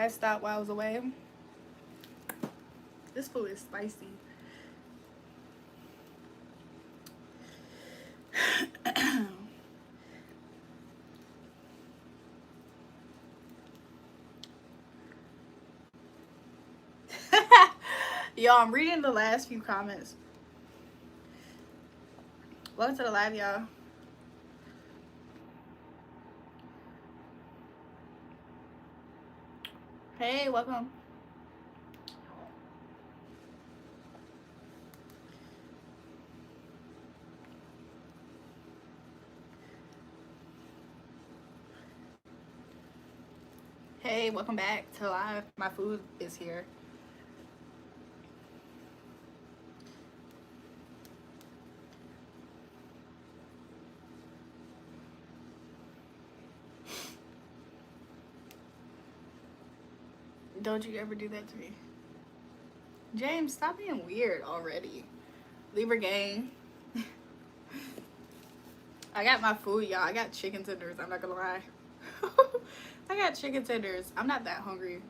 guys stopped while I was away. This food is spicy. Yo, I'm reading the last few comments. Welcome to the live, y'all. Hey, welcome. Hey, welcome back to live. My food is here. Don't you ever do that to me. James, stop being weird already. Libra gang. I got my food, y'all. I got chicken tenders. I'm not gonna lie. I got chicken tenders. I'm not that hungry.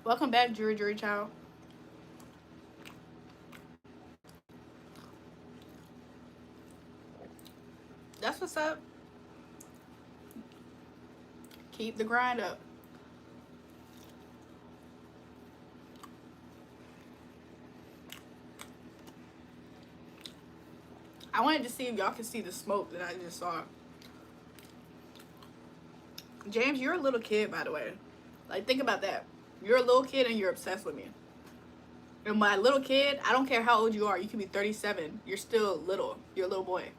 Welcome back, JulraeJulrae child. That's what's up. Keep the grind up. I wanted to see if y'all can see the smoke that I just saw. James, you're a little kid, by the way. Like, think about that. You're a little kid and you're obsessed with me. And my little kid, I don't care how old you are. You can be 37. You're still little. You're a little boy.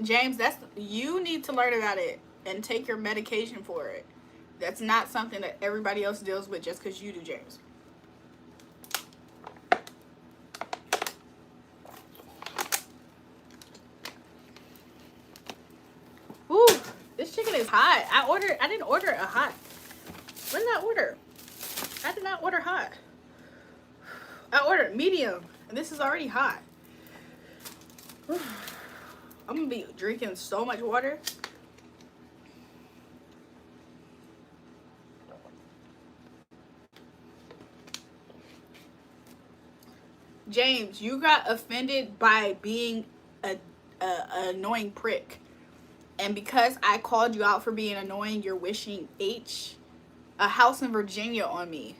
James, you need to learn about it and take your medication for it. That's not something that everybody else deals with just because you do, James. Ooh, this chicken is hot. I didn't order a hot. What did I order? I did not order hot. I ordered medium, and this is already hot. I'm gonna be drinking so much water. James, you got offended by being an annoying prick. And because I called you out for being annoying, you're wishing a house in Virginia on me.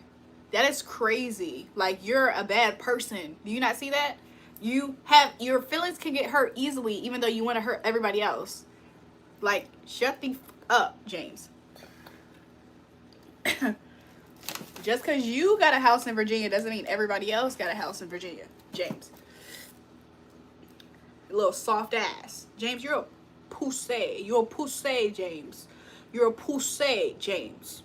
That is crazy. Like, you're a bad person. Do you not see that? Your feelings can get hurt easily, even though you want to hurt everybody else. Like, shut the up, James. Just because you got a house in Virginia doesn't mean everybody else got a house in Virginia, James. A little soft ass. James, you're a pussy. You're a pussy, James. You're a pussy, James.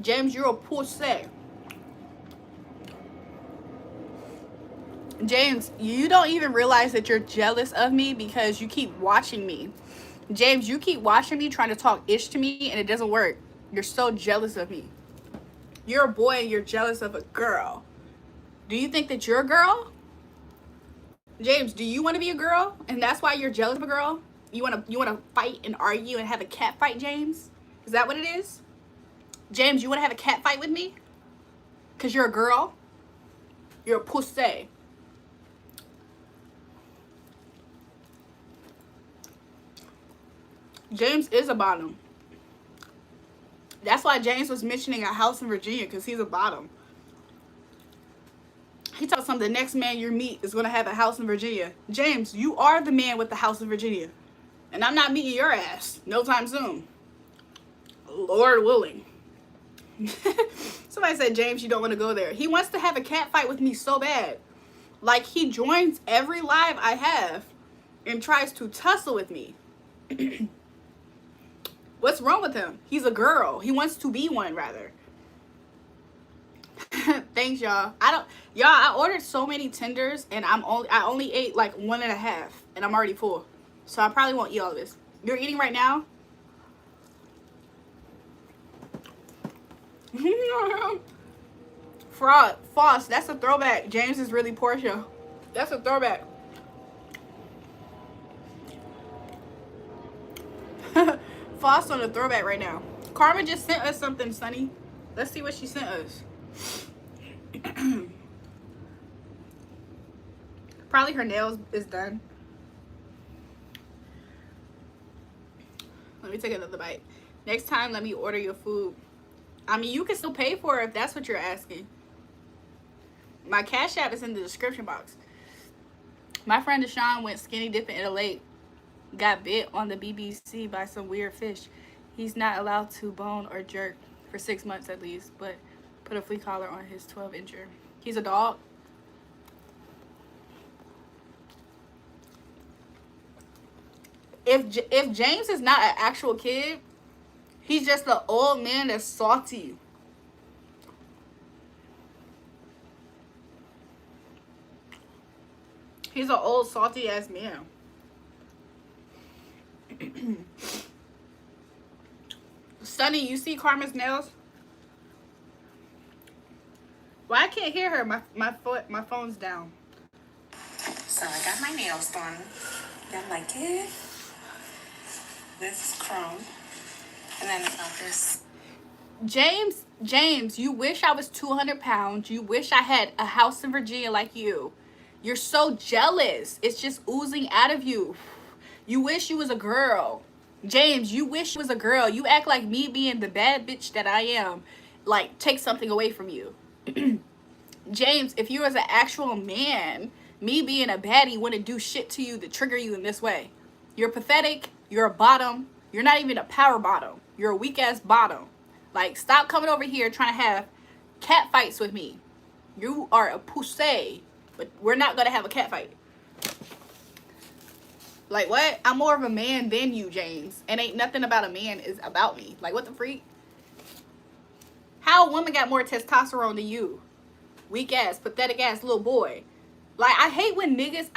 James, you're a pussy. James, you don't even realize that you're jealous of me because you keep watching me. James, you keep watching me trying to talk ish to me and it doesn't work. You're so jealous of me. You're a boy and you're jealous of a girl. Do you think that you're a girl? James, do you want to be a girl and that's why you're jealous of a girl? You want to fight and argue and have a cat fight, James? Is that what it is? James, you want to have a cat fight with me? Because you're a girl? You're a pussy. James is a bottom. That's why James was mentioning a house in Virginia, because he's a bottom. He told some the next man you meet is going to have a house in Virginia. James, you are the man with the house in Virginia. And I'm not meeting your ass no time soon. Lord willing. Somebody said, James, you don't want to go there. He wants to have a cat fight with me so bad. Like, he joins every live I have and tries to tussle with me. What's wrong with him? He's a girl. He wants to be one, rather. Thanks, y'all. I ordered so many tenders, and I only ate like 1.5, and I'm already full. So I probably won't eat all of this. You're eating right now? Fraud. False. That's a throwback. James is really Portia. That's a throwback. False on a throwback right now. Karma just sent us something, Sunny. Let's see what she sent us. Probably her nails is done. Let me take another bite. Next time, let me order your food. I mean, you can still pay for it if that's what you're asking. My Cash App is in the description box. My friend Deshaun went skinny dipping in a lake. Got bit on the BBC by some weird fish. He's not allowed to bone or jerk for 6 months at least, but put a flea collar on his 12-incher. He's a dog. If James is not an actual kid, he's just an old man that's salty. He's an old salty ass man. Sunny, you see Karma's nails? Well, I can't hear her. My phone's down. So I got my nails done. I like it. This is chrome. And then I got this. James, you wish I was 200 pounds. You wish I had a house in Virginia like you. You're so jealous. It's just oozing out of you. You wish you was a girl. James, you wish you was a girl. You act like me being the bad bitch that I am, like, take something away from you. James, if you was an actual man, me being a baddie wouldn't do shit to you to trigger you in this way. You're pathetic. You're a bottom. You're not even a power bottom. You're a weak-ass bottom. Like, stop coming over here trying to have cat fights with me. You are a pussy, but we're not going to have a cat fight. Like, what? I'm more of a man than you, James. And ain't nothing about a man is about me. Like, what the freak? How a woman got more testosterone than you? Weak ass, pathetic ass little boy. Like, I hate when niggas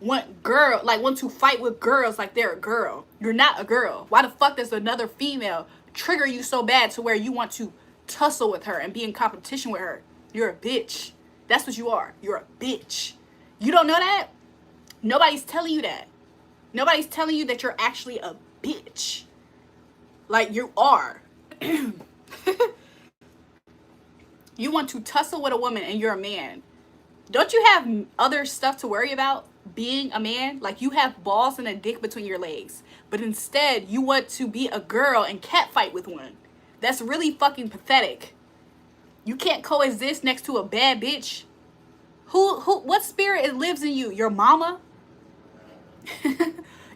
want to fight with girls like they're a girl. You're not a girl. Why the fuck does another female trigger you so bad to where you want to tussle with her and be in competition with her? You're a bitch. That's what you are. You're a bitch. You don't know that? Nobody's telling you that. Nobody's telling you that you're actually a bitch. Like, you are. You want to tussle with a woman and you're a man. Don't you have other stuff to worry about being a man? Like, you have balls and a dick between your legs. But instead, you want to be a girl and catfight with one. That's really fucking pathetic. You can't coexist next to a bad bitch. What spirit lives in you? Your mama?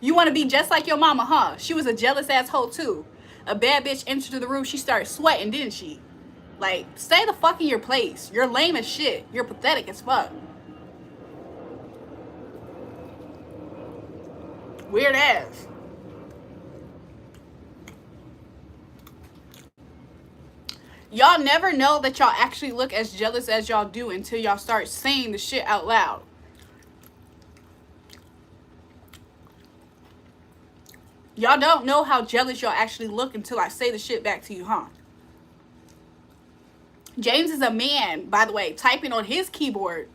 You want to be just like your mama, huh? She was a jealous asshole too. A bad bitch entered the room, she started sweating, didn't she? Like, stay the fuck in your place. You're lame as shit. You're pathetic as fuck. Weird ass. Y'all never know that y'all actually look as jealous as y'all do until y'all start saying the shit out loud. Y'all don't know how jealous y'all actually look until I say the shit back to you, huh? James is a man, by the way, typing on his keyboard,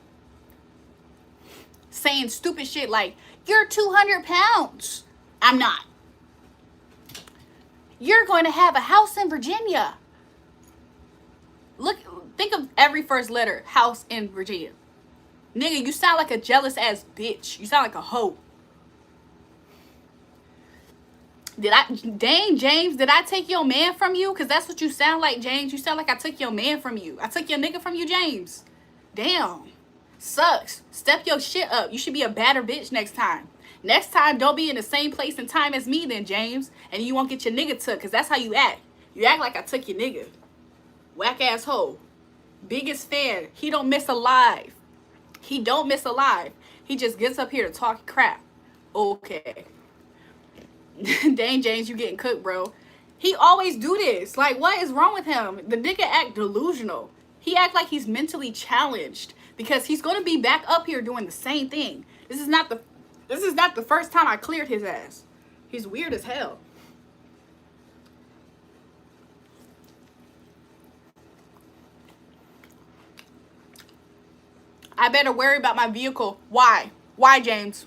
saying stupid shit like, you're 200 pounds. I'm not. You're going to have a house in Virginia. Look, think of every first letter, house in Virginia. Nigga, you sound like a jealous ass bitch. You sound like a hoe. Dang, James, did I take your man from you? Because that's what you sound like, James. You sound like I took your man from you. I took your nigga from you, James. Damn. Sucks. Step your shit up. You should be a badder bitch next time. Next time, don't be in the same place and time as me then, James. And you won't get your nigga took, because that's how you act. You act like I took your nigga. Whack ass hoe. Biggest fan. He don't miss a live. He don't miss a live. He just gets up here to talk crap. Okay. Dang, James, you getting cooked, bro. He always do this. Like, what is wrong with him? The nigga act delusional. He act like he's mentally challenged because he's gonna be back up here doing the same thing. This is not the first time I cleared his ass. He's weird as hell. I better worry about my vehicle. Why? Why, James?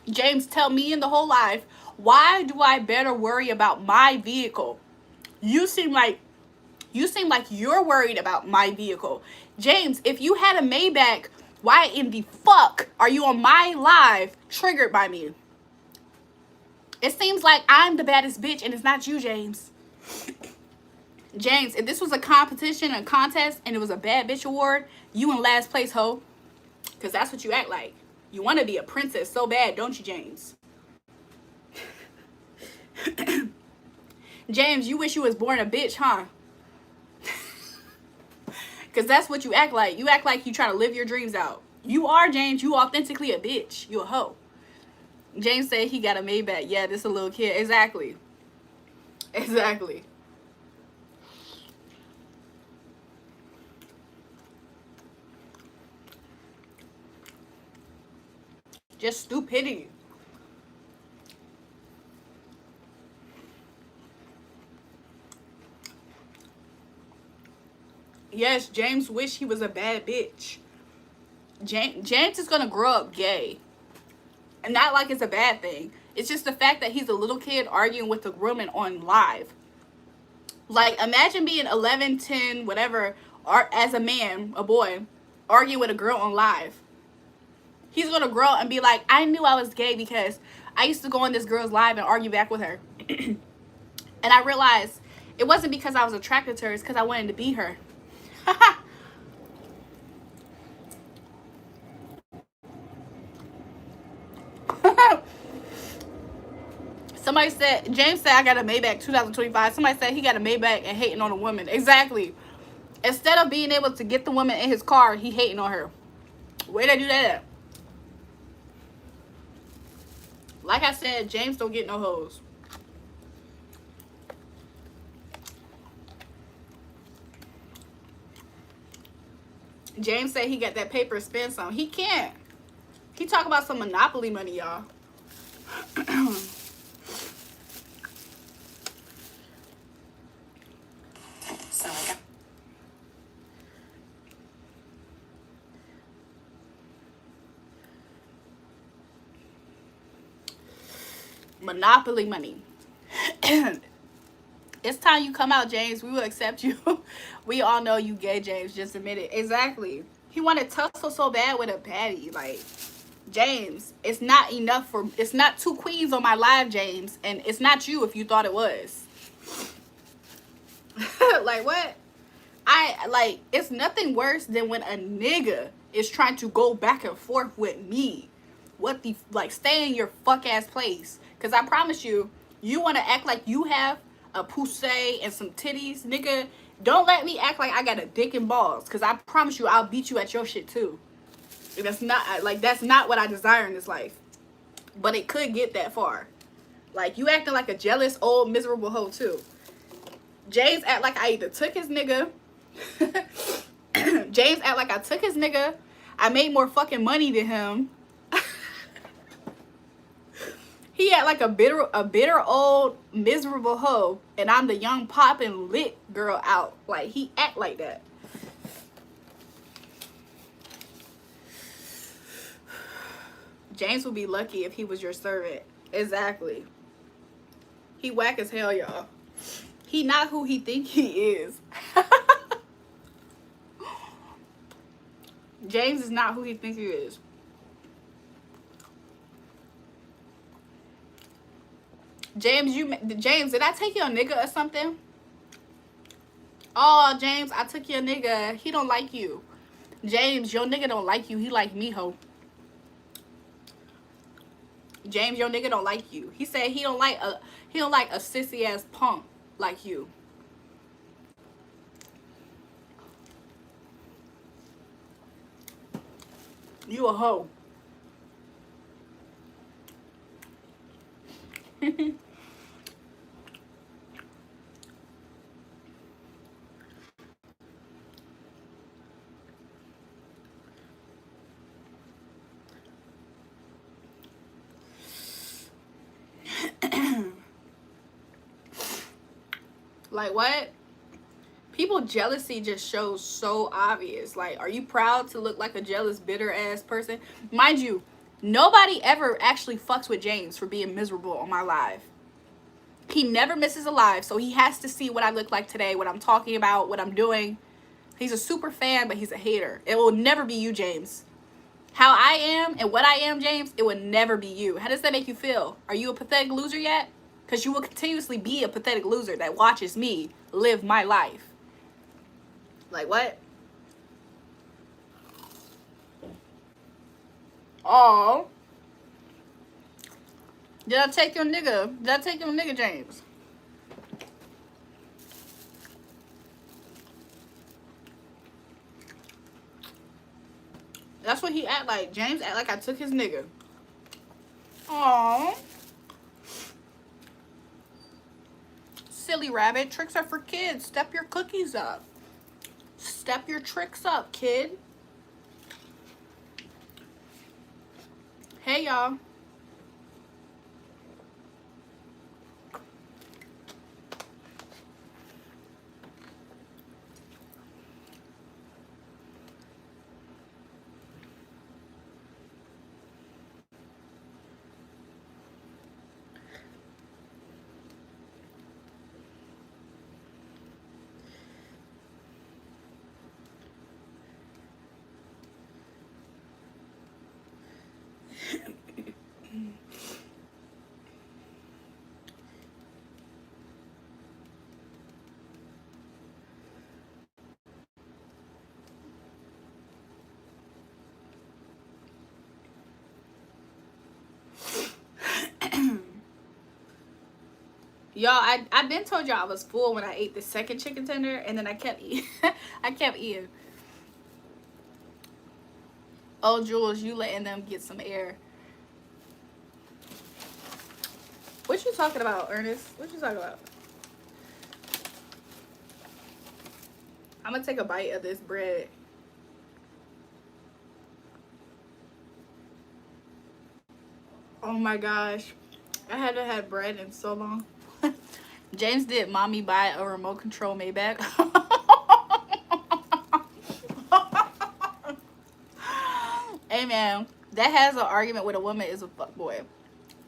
James, tell me in the whole life, why do I better worry about my vehicle? You seem like you're worried about my vehicle. James, if you had a Maybach, why in the fuck are you on my live triggered by me? It seems like I'm the baddest bitch and it's not you, James. James, if this was a competition, a contest, and it was a bad bitch award, you in last place, ho. Because that's what you act like. You want to be a princess so bad, don't you, James? James, you wish you was born a bitch, huh? Because that's what you act like. You act like you try to live your dreams out. You are, James. You authentically a bitch. You a hoe. James said he got a Maybach. Yeah, this a little kid. Exactly. Exactly. Just stupidity. Yes, James wish he was a bad bitch. James is gonna grow up gay. And not like it's a bad thing. It's just the fact that he's a little kid arguing with a woman on live. Like, imagine being 11, 10, whatever, or as a man, a boy, arguing with a girl on live. He's gonna grow up and be like, I knew I was gay because I used to go on this girl's live and argue back with her. And I realized it wasn't because I was attracted to her, it's because I wanted to be her. Somebody said, James said I got a Maybach 2025. Somebody said he got a Maybach and hating on a woman. Exactly. Instead of being able to get the woman in his car, he hating on her. Where'd I do that at? Like I said, James don't get no hoes. James said he got that paper to spend some. He can't. He talk about some Monopoly money, y'all. So I got Monopoly money. It's time you come out, James. We will accept you. We all know you gay, James. Just admit it. Exactly. He wanted to tussle so bad with a baddie. Like, James, it's not enough for... It's not two queens on my live, James. And it's not you if you thought it was. Like, what? It's nothing worse than when a nigga is trying to go back and forth with me. What the... Like, stay in your fuck-ass place. Because I promise you, you want to act like you have a pussy and some titties, nigga. Don't let me act like I got a dick and balls, because I promise you I'll beat you at your shit too. That's not what I desire in this life. But it could get that far. Like, you acting like a jealous old miserable hoe too. James act like I either took his nigga. James act like I took his nigga. I made more fucking money than him. He act like a bitter old miserable hoe, and I'm the young poppin' lit girl out. Like, he act like that. James would be lucky if he was your servant. Exactly. He whack as hell, y'all. He not who he think he is. James is not who he thinks he is. James, James, did I take your nigga or something? Oh, James, I took your nigga. He don't like you. James, your nigga don't like you. He like me, ho. James, your nigga don't like you. He said he don't like a sissy ass punk like you. You a hoe. Like what? People jealousy just shows so obvious. Like, are you proud to look like a jealous, bitter ass person? Mind you, nobody ever actually fucks with James for being miserable on my live. He never misses a live, so he has to see what I look like today, what I'm talking about, what I'm doing. He's a super fan, but he's a hater. It will never be you, James. How I am and what I am, James, it will never be you. How does that make you feel? Are you a pathetic loser yet? Because you will continuously be a pathetic loser that watches me live my life. Like what? Oh. Did I take your nigga? Did I take your nigga, James? That's what he act like. James act like I took his nigga. Aww. Silly rabbit. Tricks are for kids. Step your cookies up. Step your tricks up, kid. Hey, y'all. Y'all, I been told y'all I was full when I ate the second chicken tender, and then I kept eating. I kept eating. Oh, Jules, you letting them get some air. What you talking about, Ernest? What you talking about? I'm gonna take a bite of this bread. Oh my gosh. I haven't had bread in so long. James, did mommy buy a remote control Maybach? Hey man, that has an argument with a woman is a fuckboy.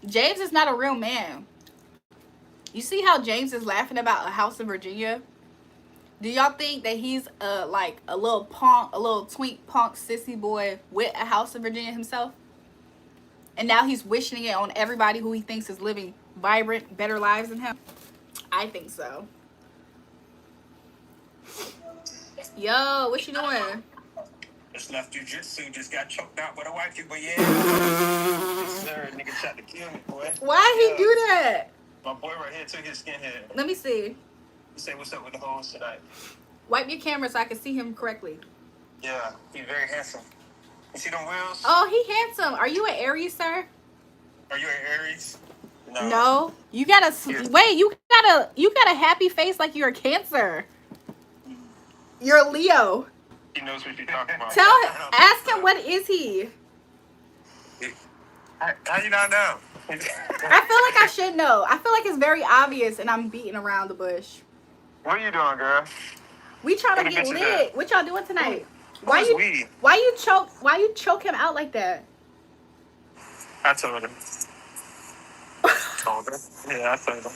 James is not a real man. You see how James is laughing about a house in Virginia? Do y'all think that he's like a little punk, a little twink punk sissy boy with a house in Virginia himself? And now he's wishing it on everybody who he thinks is living vibrant, better lives than him? I think so. Yo, what you doing? Just left jujitsu, just got choked out by the white people, yeah. Yes, sir. Nigga tried to kill me, boy. Why he do that? My boy right here took his skinhead. Let me see. You say what's up with the hoes tonight. Wipe your camera so I can see him correctly. Yeah, he's very handsome. You see them wheels? Oh, he handsome. Are you an Aries, sir? Are you an Aries? No. You got a wait. You got a happy face like you're a Cancer. You're a Leo. He knows what you're talking about. Ask him what is he. How you not know? I feel like I should know. I feel like it's very obvious, and I'm beating around the bush. What are you doing, girl? We trying to get lit. What y'all doing tonight? Why you choke him out like that? I told him. Yeah, I told him.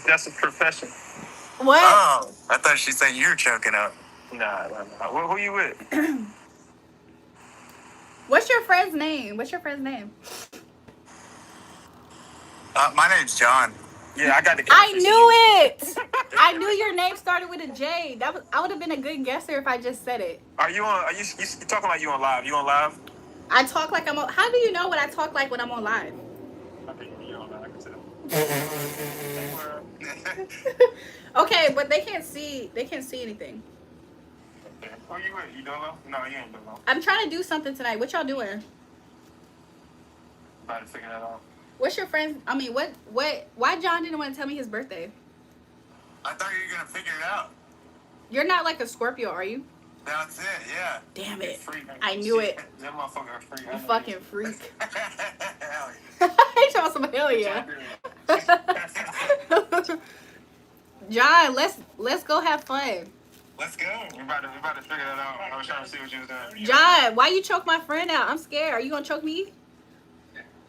That's a profession. What? Oh, I thought she said you were choking out. Nah. Who you with? What's your friend's name? My name's John. Yeah, I got the I catfish. knew it. I knew your name started with a J. I would have been a good guesser if I just said it. Are you on? Are you talking like you on live? You on live? I talk like I'm on. How do you know what I talk like when I'm on live? I think you on live. I can tell. Okay, but they can't see. They can't see anything. Who you with? You Dolo? No, you ain't Dolo. I'm trying to do something tonight. What y'all doing? About to figure that out. What's your friend? I mean, what? Why John didn't want to tell me his birthday? I thought you were gonna figure it out. You're not like a Scorpio, are you? That's it. Yeah. Damn it! Free, I knew it. That motherfucker free. You fucking freak. Hell He told some hell yeah. yeah. John, let's go have fun. Let's go. We about to figure that out. I was trying to see what you was doing. John, why you choke my friend out? I'm scared. Are you gonna choke me?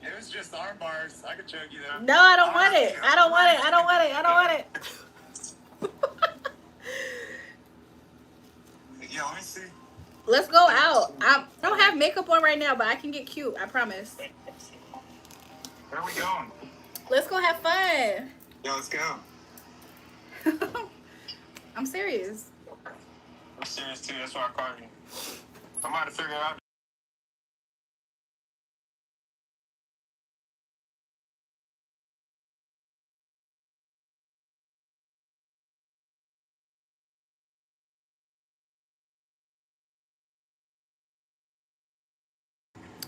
It was just arm bars. I could choke you though. No, I don't want it. I don't want it. I don't want it. I don't want it. Yeah, let me see. Let's go out. I don't have makeup on right now, but I can get cute. I promise. Where are we going? Let's go have fun. Yeah, let's go. I'm serious. I'm serious too. That's why I called you. I'm about to figure it out.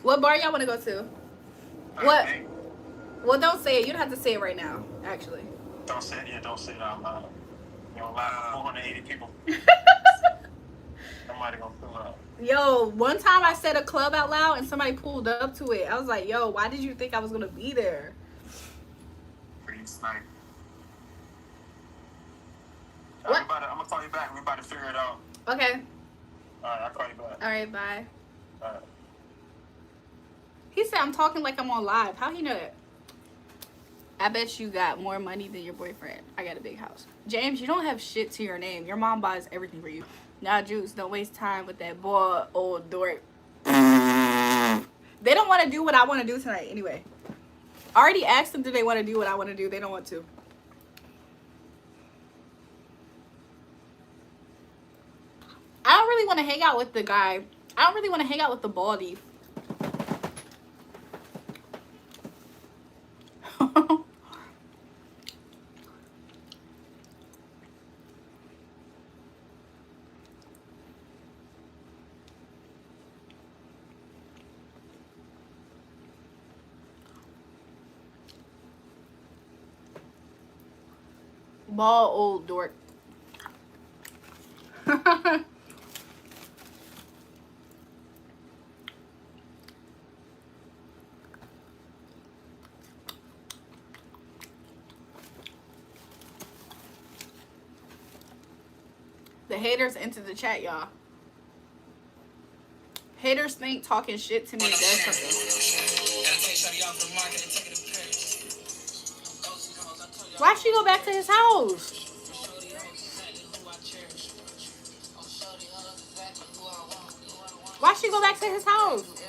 What bar y'all want to go to? What? Well, don't say it. You don't have to say it right now, actually. Don't say it. Yeah, don't say it out loud. You know, live 480 people. Somebody gonna pull up. Yo, one time I said a club out loud and somebody pulled up to it. I was like, yo, why did you think I was going to be there? Pretty snipe. What? I'm gonna call you back. We're about to figure it out. Okay. Alright, I'll call you back. All right, bye. Alright. He said I'm talking like I'm on live. How he know that? I bet you got more money than your boyfriend. I got a big house. James, you don't have shit to your name. Your mom buys everything for you. Now, Juice, don't waste time with that boy, old dork. They don't want to do what I want to do tonight anyway. I already asked them, do they want to do what I want to do? They don't want to. I don't really want to hang out with the guy. I don't really want to hang out with the baldy. Ball old dork. The haters into the chat, y'all. Haters think talking shit to me does something. Why she go back to his house? Why she go back to his house?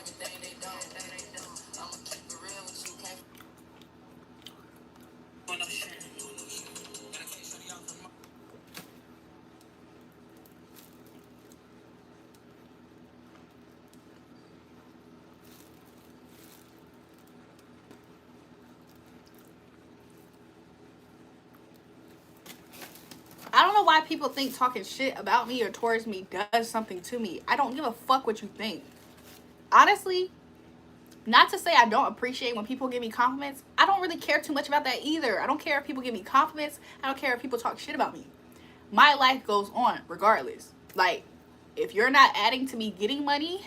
I don't know why people think talking shit about me or towards me does something to me. I don't give a fuck what you think. Honestly, not to say I don't appreciate when people give me compliments. I don't really care too much about that either. I don't care if people give me compliments. I don't care if people talk shit about me. My life goes on regardless. Like, if you're not adding to me getting money,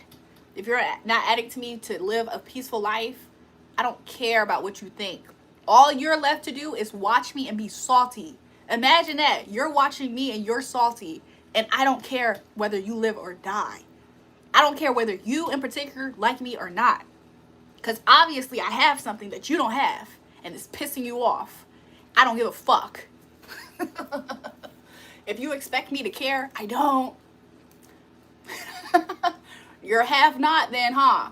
if you're not adding to me to live a peaceful life, I don't care about what you think. All you're left to do is watch me and be salty. Imagine that. You're watching me and you're salty, and I don't care whether you live or die. I don't care whether you in particular like me or not. Because obviously I have something that you don't have, and it's pissing you off. I don't give a fuck. If you expect me to care, I don't. You're half not then, huh?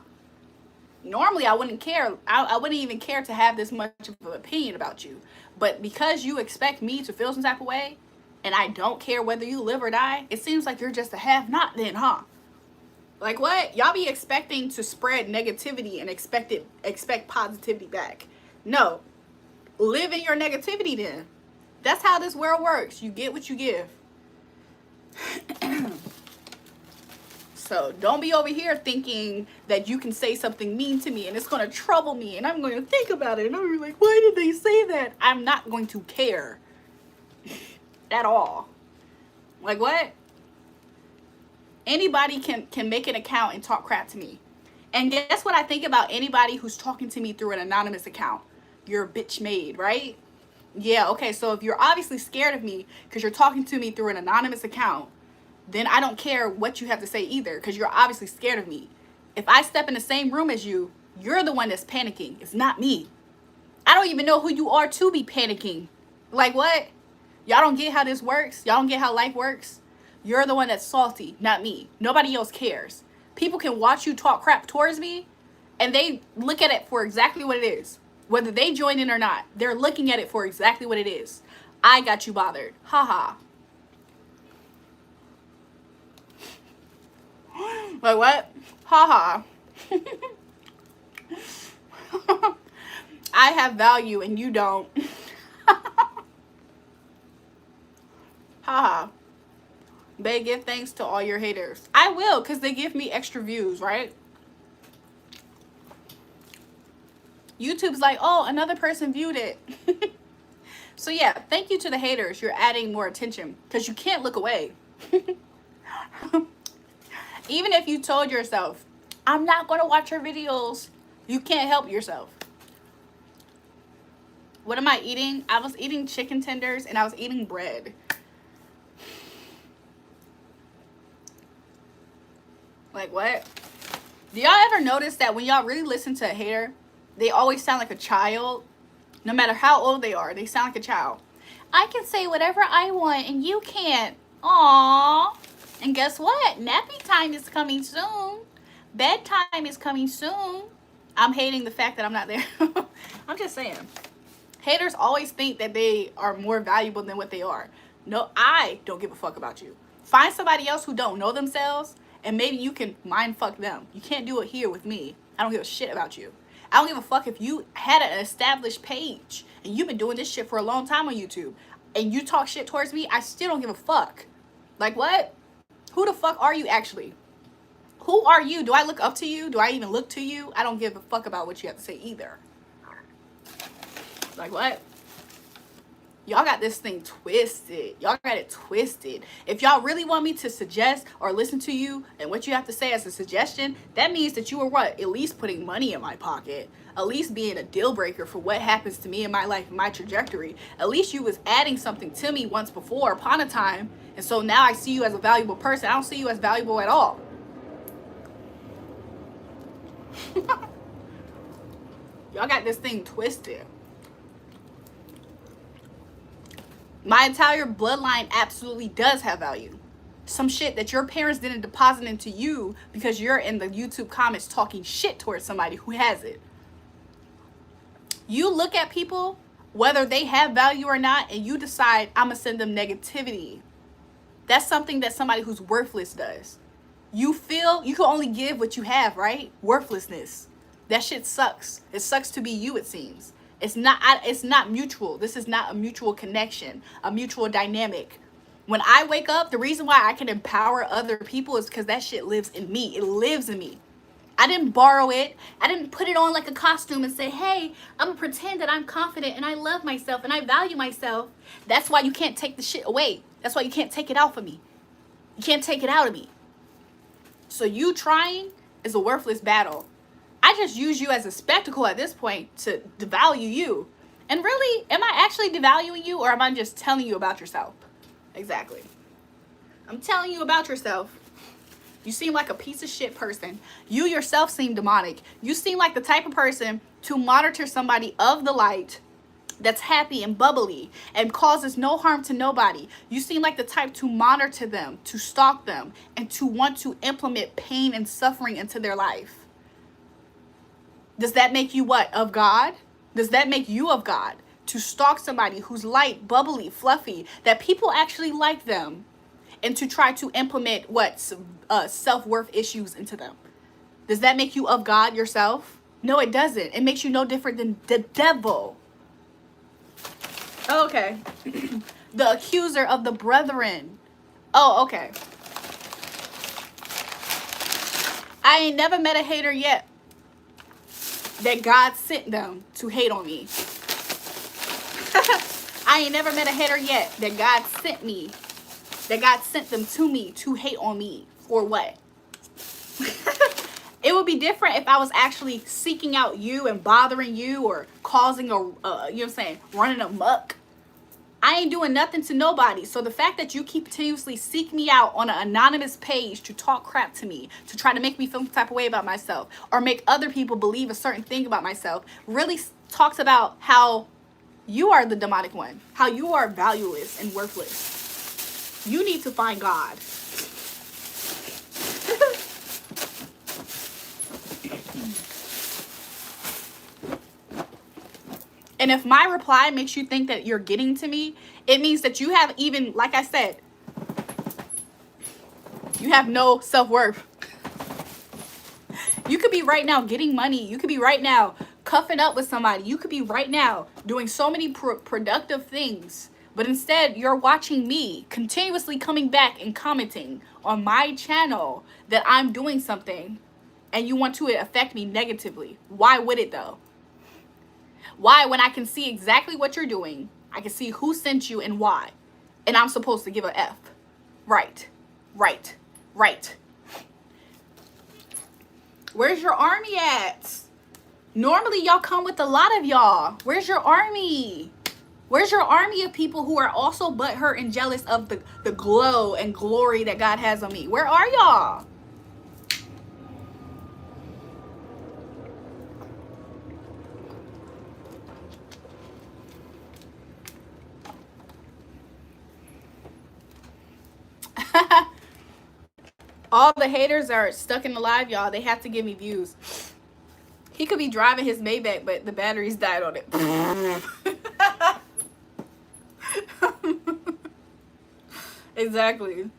Normally I wouldn't care. I wouldn't even care to have this much of an opinion about you. But because you expect me to feel some type of way, and I don't care whether you live or die, it seems like you're just a have-not then, huh? Like what? Y'all be expecting to spread negativity and expect positivity back. No. Live in your negativity then. That's how this world works. You get what you give. So don't be over here thinking that you can say something mean to me and it's going to trouble me and I'm going to think about it and I'm gonna be like, why did they say that? I'm not going to care at all. Like what? Anybody can make an account and talk crap to me. And guess what I think about anybody who's talking to me through an anonymous account? You're a bitch made, right? Yeah, okay, so if you're obviously scared of me because you're talking to me through an anonymous account, then I don't care what you have to say either because you're obviously scared of me. If I step in the same room as you, you're the one that's panicking. It's not me. I don't even know who you are to be panicking. Like what? Y'all don't get how this works? Y'all don't get how life works? You're the one that's salty, not me. Nobody else cares. People can watch you talk crap towards me and they look at it for exactly what it is. Whether they join in or not, they're looking at it for exactly what it is. I got you bothered. Haha. Like what? Haha. I have value and you don't. Haha. They give thanks to all your haters. I will, because they give me extra views, right? YouTube's like, oh, another person viewed it. So yeah, thank you to the haters. You're adding more attention because you can't look away. Even if you told yourself, I'm not going to watch your videos, you can't help yourself. What am I eating? I was eating chicken tenders and I was eating bread. Like what? Do y'all ever notice that when y'all really listen to a hater, they always sound like a child? No matter how old they are, they sound like a child. I can say whatever I want and you can't. Aww. And guess what? Nappy time is coming soon. Bedtime is coming soon. I'm hating the fact that I'm not there. I'm just saying. Haters always think that they are more valuable than what they are. No, I don't give a fuck about you. Find somebody else who don't know themselves and maybe you can mind fuck them. You can't do it here with me. I don't give a shit about you. I don't give a fuck if you had an established page and you've been doing this shit for a long time on YouTube and you talk shit towards me. I still don't give a fuck. Like what? Who the fuck are you actually? Who are you? Do I look up to you? Do I even look to you? I don't give a fuck about what you have to say either. Like what? Y'all got this thing twisted. Y'all got it twisted. If y'all really want me to suggest or listen to you and what you have to say as a suggestion, that means that you are what? At least putting money in my pocket. At least being a deal breaker for what happens to me in my life, my trajectory. At least you was adding something to me once before upon a time. And so now I see you as a valuable person. I don't see you as valuable at all. Y'all got this thing twisted. My entire bloodline absolutely does have value. Some shit that your parents didn't deposit into you because you're in the YouTube comments talking shit towards somebody who has it. You look at people, whether they have value or not, and you decide, I'm going to send them negativity. That's something that somebody who's worthless does. You feel you can only give what you have, right? Worthlessness. That shit sucks. It sucks to be you, it seems. It's not mutual. This is not a mutual connection, a mutual dynamic. When I wake up, the reason why I can empower other people is because that shit lives in me. It lives in me. I didn't borrow it. I didn't put it on like a costume and say, hey, I'm going to pretend that I'm confident and I love myself and I value myself. That's why you can't take the shit away. That's why you can't take it out of me. You can't take it out of me. So you trying is a worthless battle. I just use you as a spectacle at this point to devalue you. And really, am I actually devaluing you or am I just telling you about yourself? Exactly. I'm telling you about yourself. You seem like a piece of shit person. You yourself seem demonic. You seem like the type of person to monitor somebody of the light that's happy and bubbly and causes no harm to nobody. You seem like the type to monitor them, to stalk them, and to want to implement pain and suffering into their life. Does that make you what? Of God? Does that make you of God? to stalk somebody who's light, bubbly, fluffy, that people actually like them, and to try to implement self-worth issues into them. Does that make you of God yourself? No, it doesn't. It makes you no different than the devil. Oh, okay. The accuser of the brethren. Oh, okay. I ain't never met a hater yet that God sent them to hate on me. I ain't never met a hater yet that God sent me, that God sent them to me to hate on me. For what? It would be different if I was actually seeking out you and bothering you or causing a, you know what I'm saying, running amok. I ain't doing nothing to nobody. So the fact that you keep continuously seek me out on an anonymous page to talk crap to me, to try to make me feel some type of way about myself, or make other people believe a certain thing about myself, really talks about how you are the demonic one, how you are valueless and worthless. You need to find God. And if my reply makes you think that you're getting to me, it means that you have even, like I said, you have no self-worth. You could be right now getting money. You could be right now cuffing up with somebody. You could be right now doing so many productive things. But instead, you're watching me continuously coming back and commenting on my channel that I'm doing something, and you want to affect me negatively. Why would it though? Why, when I can see exactly what you're doing, I can see who sent you and why, and I'm supposed to give a F? Right, right, right. Where's your army at? Normally, y'all come with a lot of y'all. Where's your army? Where's your army of people who are also butthurt and jealous of the glow and glory that God has on me? Where are y'all? All the haters are stuck in the live, y'all. They have to give me views. He could be driving his Maybach, but the batteries died on it. Exactly.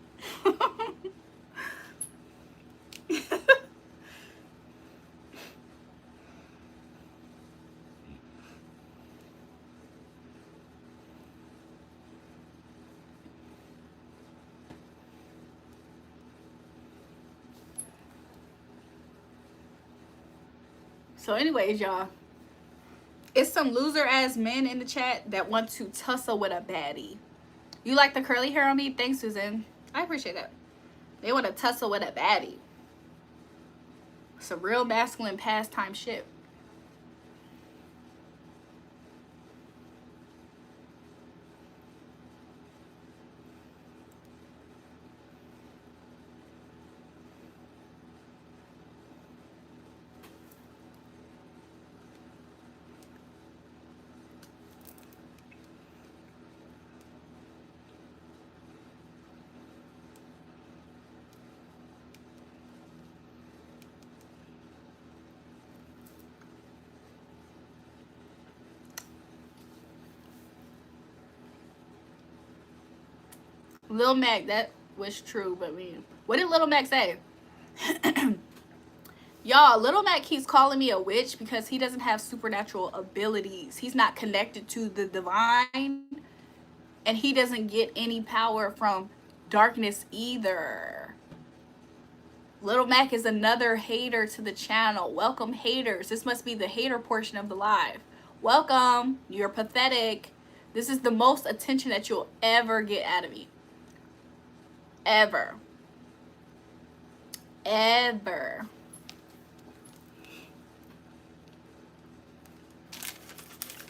So anyways, y'all, it's some loser ass men in the chat that want to tussle with a baddie. You like the curly hair on me? Thanks, Susan. I appreciate that. They want to tussle with a baddie. Some real masculine pastime shit. Lil Mac, that was true, but what did Lil Mac say? Y'all, Lil Mac keeps calling me a witch because he doesn't have supernatural abilities. He's not connected to the divine, and he doesn't get any power from darkness either. Lil Mac is another hater to the channel. Welcome, haters. This must be the hater portion of the live. Welcome. You're pathetic. This is the most attention that you'll ever get out of me. Ever. Ever.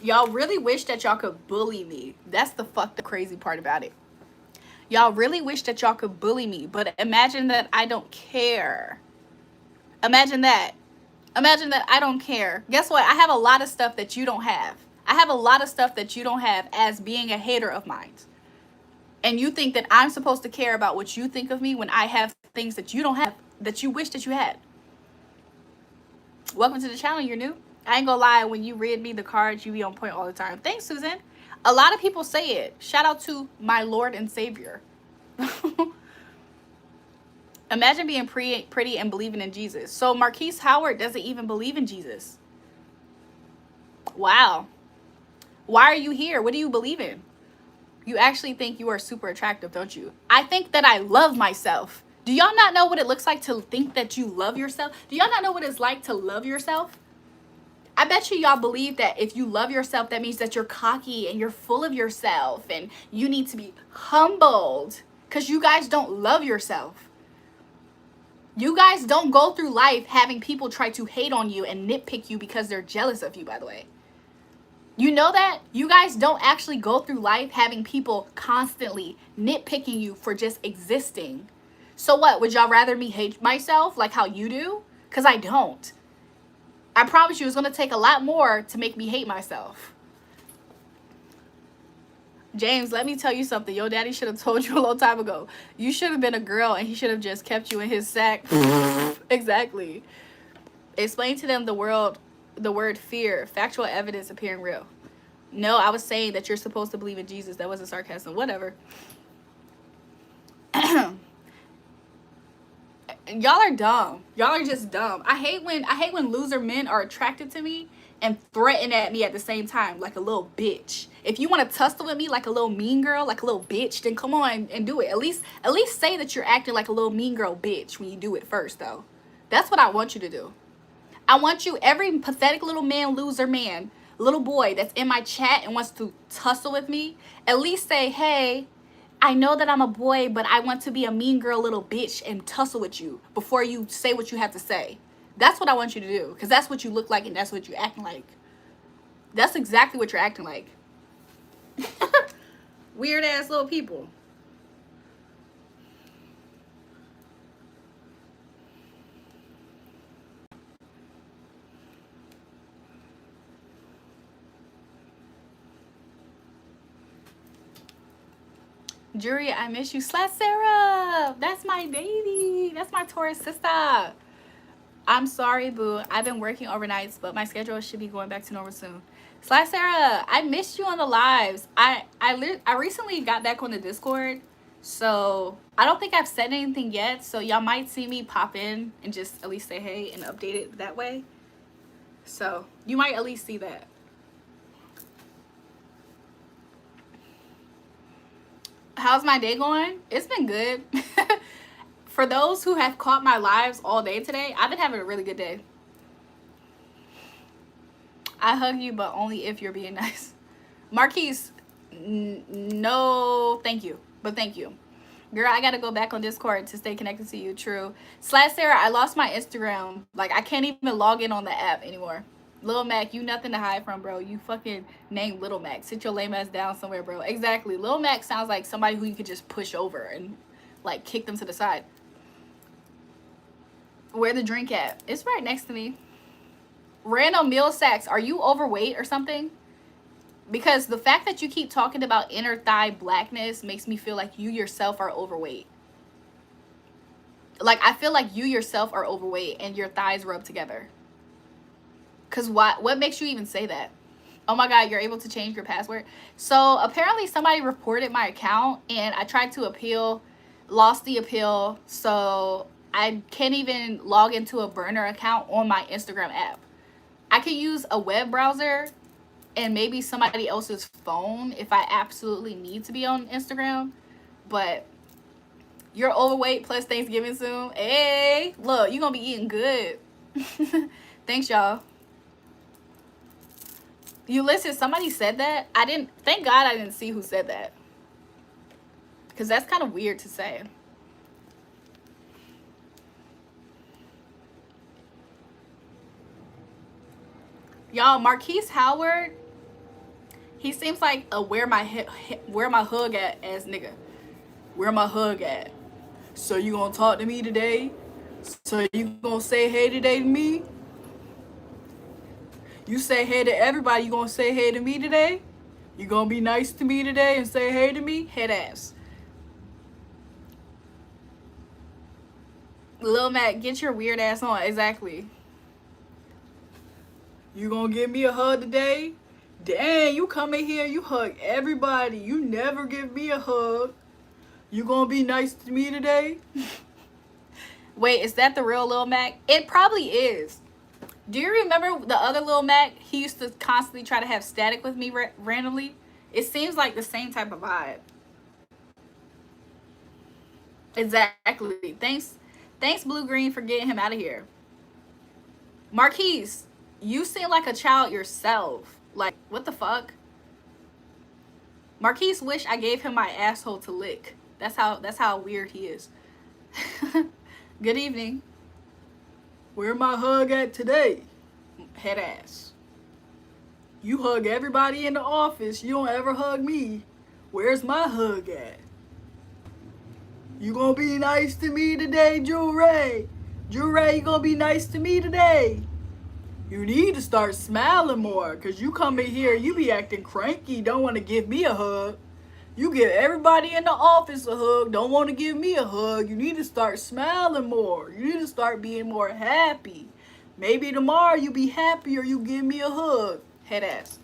Y'all really wish that y'all could bully me. That's the fucked up crazy part about it. Y'all really wish that y'all could bully me, but imagine that I don't care. Imagine that. Imagine that I don't care. Guess what? I have a lot of stuff that you don't have. I have a lot of stuff that you don't have as being a hater of mine. And you think that I'm supposed to care about what you think of me when I have things that you don't have that you wish that you had. Welcome to the channel. You're new. I ain't gonna lie, when you read me the cards, you be on point all the time. Thanks, Susan. A lot of people say it. Shout out to my Lord and Savior. Imagine being pretty and believing in Jesus. So Marquise Howard doesn't even believe in Jesus. Wow. Why are you here? What do you believe in? You actually think you are super attractive, don't you? I think that I love myself. Do y'all not know what it looks like to think that you love yourself? Do y'all not know what it's like to love yourself? I bet you y'all believe that if you love yourself, that means that you're cocky and you're full of yourself and you need to be humbled because you guys don't love yourself. You guys don't go through life having people try to hate on you and nitpick you because they're jealous of you, by the way. You know that? You guys don't actually go through life having people constantly nitpicking you for just existing. So what? Would y'all rather me hate myself like how you do? Because I don't. I promise you it's going to take a lot more to make me hate myself. James, let me tell you something. Your daddy should have told you a long time ago. You should have been a girl and he should have just kept you in his sack. Exactly. Explain to them the word fear, factual evidence appearing real. No, I was saying that you're supposed to believe in Jesus. That wasn't sarcasm. Whatever. Y'all are dumb. Y'all are just dumb. I hate when loser men are attracted to me and threaten at me at the same time like a little bitch. If you want to tussle with me like a little mean girl, like a little bitch, then come on and do it. At least say that you're acting like a little mean girl bitch when you do it first, though. That's what I want you to do. I want you, every pathetic little man, loser man, little boy that's in my chat and wants to tussle with me, at least say, hey, I know that I'm a boy, but I want to be a mean girl little bitch and tussle with you before you say what you have to say. That's what I want you to do, because that's what you look like and that's what you're acting like. That's exactly what you're acting like. Weird ass little people. Julrae, I miss you. Slash Sarah. That's my baby. That's my Taurus sister. I'm sorry, boo. I've been working overnights, but my schedule should be going back to normal soon. Slash Sarah, I missed you on the lives. I recently got back on the Discord, so I don't think I've said anything yet. So y'all might see me pop in and just at least say hey and update it that way. So you might at least see that. How's my day going? It's been good. For those who have caught my lives all day today, I've been having a really good day. I hug you, but only if you're being nice. Marquise, no, thank you. But thank you. Girl, I gotta go back on Discord to stay connected to you. True. Slash Sarah, I lost my Instagram. Like, I can't even log in on the app anymore. Lil Mac, you nothing to hide from, bro. You fucking named Little Mac. Sit your lame ass down somewhere, bro. Exactly. Lil Mac sounds like somebody who you could just push over and, like, kick them to the side. Where the drink at? It's right next to me. Random meal sacks. Are you overweight or something? Because the fact that you keep talking about inner thigh blackness makes me feel like you yourself are overweight. Like, I feel like you yourself are overweight and your thighs rub together. Because what makes you even say that? Oh my God, you're able to change your password? So apparently somebody reported my account and I tried to appeal, lost the appeal. So I can't even log into a burner account on my Instagram app. I could use a web browser and maybe somebody else's phone if I absolutely need to be on Instagram. But you're overweight plus Thanksgiving soon. Hey, look, you're gonna be eating good. Thanks, y'all. Ulysses, somebody said that. Thank God I didn't see who said that. Because that's kind of weird to say. Y'all, Marquise Howard, he seems like a where my hug at ass nigga. Where my hug at? So you gonna talk to me today? So you gonna say hey today to me? You say hey to everybody, you gonna say hey to me today? You gonna be nice to me today and say hey to me? Head ass. Lil Mac, get your weird ass on. Exactly. You gonna give me a hug today? Dang, you come in here, you hug everybody. You never give me a hug. You gonna be nice to me today? Wait, is that the real Lil Mac? It probably is. Do you remember the other Lil Mac? He used to constantly try to have static with me randomly. It seems like the same type of vibe. Exactly. Thanks Blue Green for getting him out of here. Marquise, you seem like a child yourself. Like, what the fuck? Marquise wish I gave him my asshole to lick. That's how weird he is. Good evening. Where my hug at today? Head ass. You hug everybody in the office. You don't ever hug me. Where's my hug at? You gonna be nice to me today, Julrae? Julrae, you gonna be nice to me today? You need to start smiling more, cause you come in here, you be acting cranky, don't want to give me a hug. You give everybody in the office a hug, don't want to give me a hug. You need to start smiling more. You need to start being more happy. Maybe tomorrow you be happier, you give me a hug. Head ass.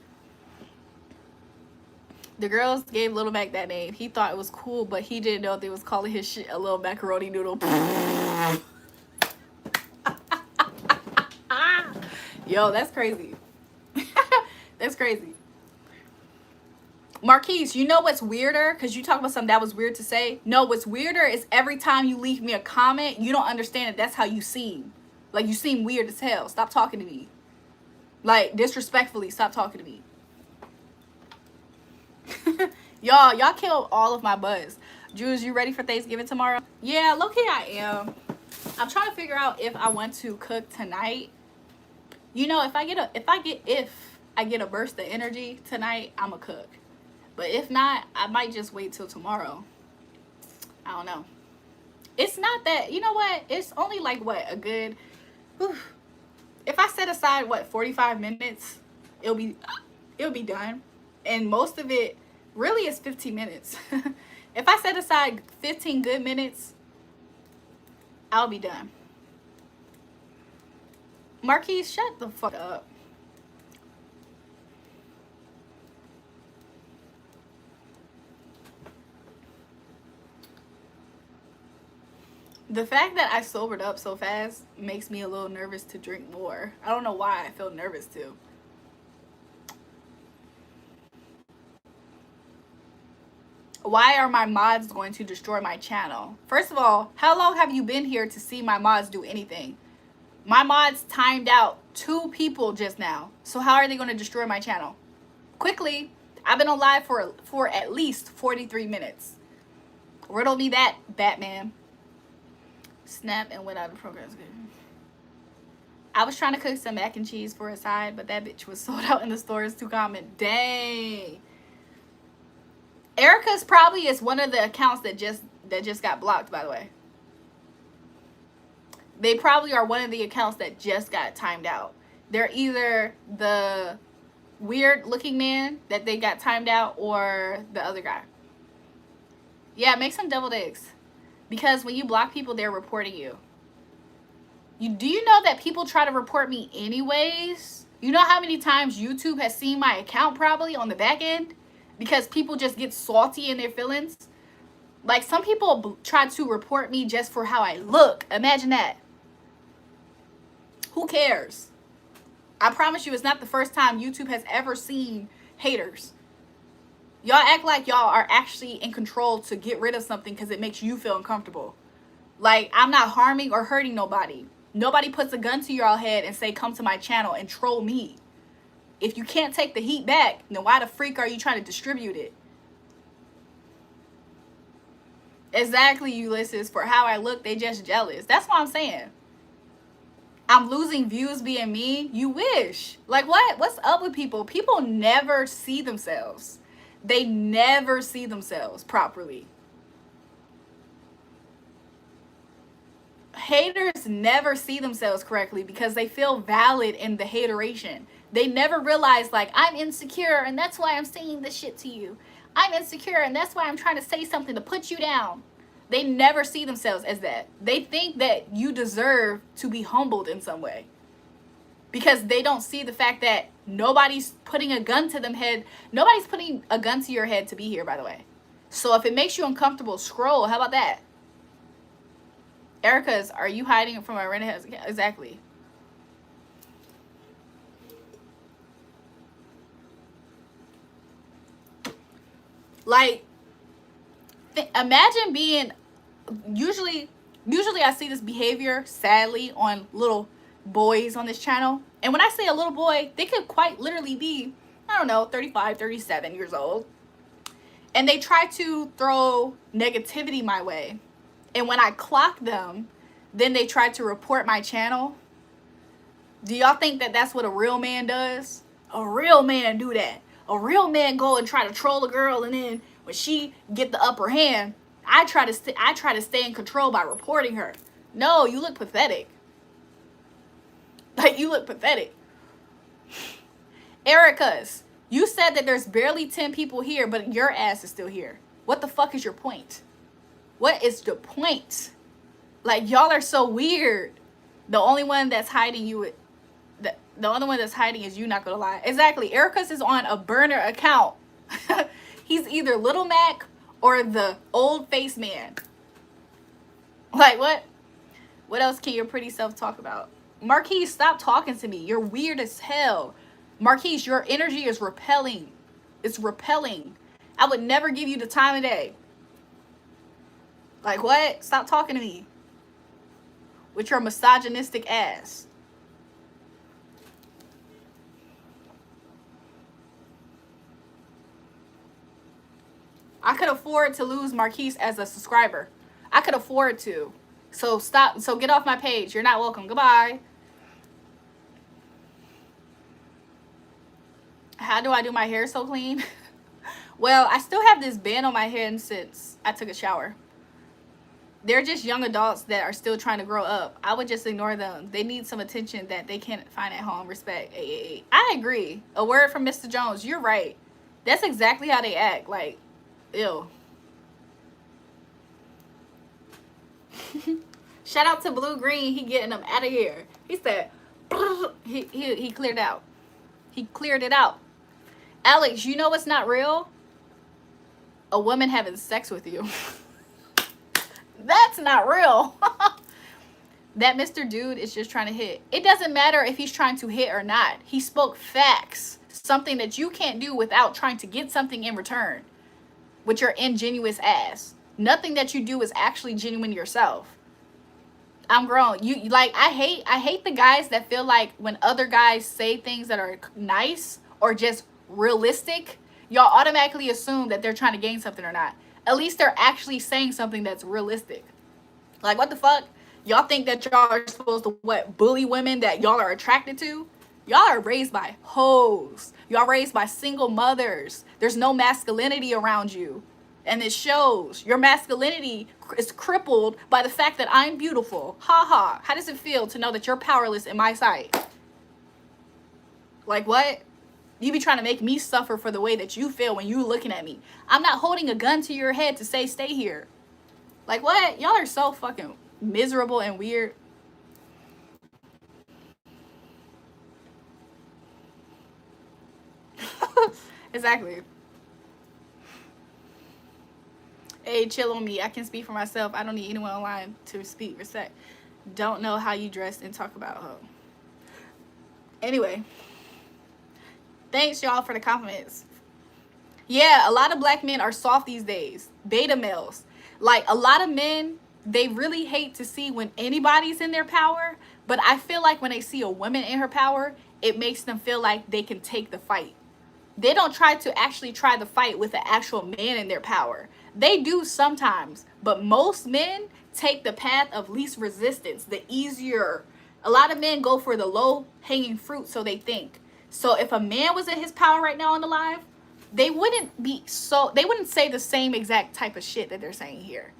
The girls gave Little Mac that name. He thought it was cool, but he didn't know they was calling his shit a little macaroni noodle. Yo, that's crazy. That's crazy. Marquise, you know what's weirder? Because you talk about something that was weird to say. No, what's weirder is every time you leave me a comment, you don't understand that that's how you seem. Like, you seem weird as hell. Stop talking to me. Like, disrespectfully, stop talking to me. Y'all killed all of my buzz. Jules, you ready for Thanksgiving tomorrow? Yeah, low-key I am. I'm trying to figure out if I want to cook tonight. You know, if I get a burst of energy tonight, I'ma cook. But if not, I might just wait till tomorrow. I don't know. It's not that, you know what? It's only like what, a good, whew. If I set aside what, 45 minutes, it'll be done. And most of it really is 15 minutes. If I set aside 15 good minutes, I'll be done. Marquise, shut the fuck up. The fact that I sobered up so fast makes me a little nervous to drink more. I don't know why I feel nervous to. Why are my mods going to destroy my channel? First of all, how long have you been here to see my mods do anything? My mods timed out 2 people just now. So how are they going to destroy my channel? Quickly, I've been on live for at least 43 minutes. Riddle me that, Batman. Snap and went out of progress. I was trying to cook some mac and cheese for a side, but that bitch was sold out in the stores. Too common. Dang. Erica's probably is one of the accounts that just got blocked, by the way. They probably are one of the accounts that just got timed out. They're either the weird looking man that they got timed out or the other guy. Yeah, make some deviled eggs. Because when you block people, they're reporting you. Do you know that people try to report me anyways? You know how many times YouTube has seen my account probably on the back end? Because people just get salty in their feelings. Like, some people try to report me just for how I look. Imagine that. Who cares? I promise you, it's not the first time YouTube has ever seen haters. Y'all act like y'all are actually in control to get rid of something because it makes you feel uncomfortable. Like, I'm not harming or hurting nobody. Nobody puts a gun to your head and say, come to my channel and troll me. If you can't take the heat back, then why the freak are you trying to distribute it? Exactly, Ulysses. For how I look, they just jealous. That's what I'm saying. I'm losing views being me. You wish. Like, what? What's up with people? People never see themselves. They never see themselves properly. Haters never see themselves correctly because they feel valid in the hateration. They never realize, like, I'm insecure and that's why I'm saying this shit to you. I'm insecure and that's why I'm trying to say something to put you down. They never see themselves as that. They think that you deserve to be humbled in some way. because they don't see the fact that nobody's putting a gun to them head. Nobody's putting a gun to your head to be here, by the way. So if it makes you uncomfortable, scroll. How about that? Erica's, are you hiding from my redhead? Exactly. Like, imagine being, usually I see this behavior, sadly, on little boys on this channel. And when I say a little boy, they could quite literally be, I don't know, 35, 37 years old. And they try to throw negativity my way. And when I clock them, then they try to report my channel. Do y'all think that that's what a real man does? A real man do that. A real man go and try to troll a girl, and then when she get the upper hand, I try to stay in control by reporting her. No, you look pathetic. Like, you look pathetic. Erica's, you said that there's barely 10 people here, but your ass is still here. What the fuck is your point? What is the point? Like, y'all are so weird. The only one that's hiding you, the only one that's hiding is you, not gonna lie. Exactly. Erica's is on a burner account. He's either Little Mac or the old face man. Like, what? What else can your pretty self talk about? Marquise, stop talking to me. You're weird as hell. Marquise, your energy is repelling. It's repelling. I would never give you the time of day. Like, what? Stop talking to me with your misogynistic ass. I could afford to lose Marquise as a subscriber. I could afford to. So stop. So get off my page. You're not welcome. Goodbye. How do I do my hair so clean? Well, I still have this band on my head since I took a shower. They're just young adults that are still trying to grow up. I would just ignore them. They need some attention that they can't find at home. Respect. I agree. A word from Mr. Jones. You're right. That's exactly how they act. Like, ew. Shout out to Blue Green. He getting them out of here. He said, he cleared out. He cleared it out. Alex, you know what's not real? A woman having sex with you. That's not real. That Mr. Dude is just trying to hit. It doesn't matter if he's trying to hit or not. He spoke facts. Something that you can't do without trying to get something in return. With your ingenuous ass. Nothing that you do is actually genuine yourself. I'm grown. You like, I hate the guys that feel like when other guys say things that are nice or just realistic, y'all automatically assume that they're trying to gain something or not. At least they're actually saying something that's realistic. Like, what the fuck? Y'all think that y'all are supposed to, what, bully women that y'all are attracted to? Y'all are raised by hoes. Y'all raised by single mothers. There's no masculinity around you. And it shows. Your masculinity is crippled by the fact that I'm beautiful. Ha ha. How does it feel to know that you're powerless in my sight? Like, what? You be trying to make me suffer for the way that you feel when you looking at me. I'm not holding a gun to your head to say stay here. Like, what? Y'all are so fucking miserable and weird. Exactly. Hey, chill on me. I can speak for myself. I don't need anyone online to speak. Respect. Don't know how you dress and talk about her. Anyway. Thanks, y'all, for the compliments. Yeah, a lot of black men are soft these days. Beta males. Like, a lot of men, they really hate to see when anybody's in their power. But I feel like when they see a woman in her power, it makes them feel like they can take the fight. They don't try to actually try the fight with the actual man in their power. They do sometimes, but most men take the path of least resistance, the easier. A lot of men go for the low-hanging fruit, so they think. So if a man was in his power right now on the live, they wouldn't say the same exact type of shit that they're saying here.